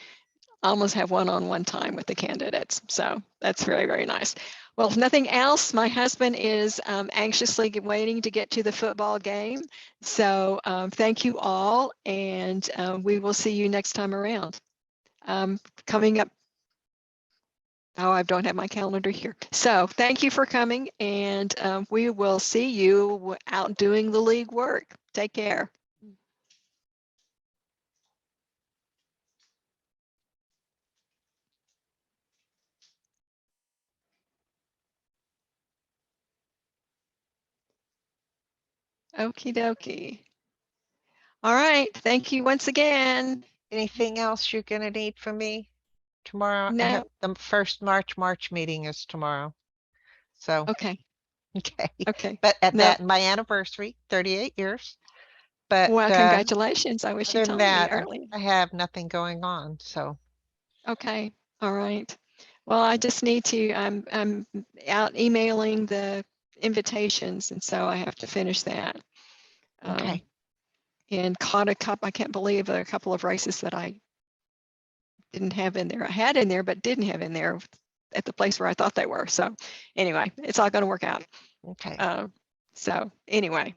almost have one-on-one time with the candidates. So that's very, very nice. Well, if nothing else, my husband is anxiously waiting to get to the football game. So thank you all, and we will see you next time around. Coming up, I don't have my calendar here. So thank you for coming, and we will see you out doing the league work. Take care. Okie dokie. All right. Thank you once again. Anything else you're going to need from me tomorrow? No. I have the first March meeting is tomorrow. So, okay. Okay. But at that, my anniversary, 38 years. But well, congratulations. I wish you told me earlier. I have nothing going on. So. Okay. All right. Well, I just need to, I'm out emailing the invitations, and so I have to finish that. Okay. And caught I can't believe a couple of races that I didn't have in there. I had in there, but didn't have in there at the place where I thought they were. So anyway, it's all going to work out. Okay. So anyway,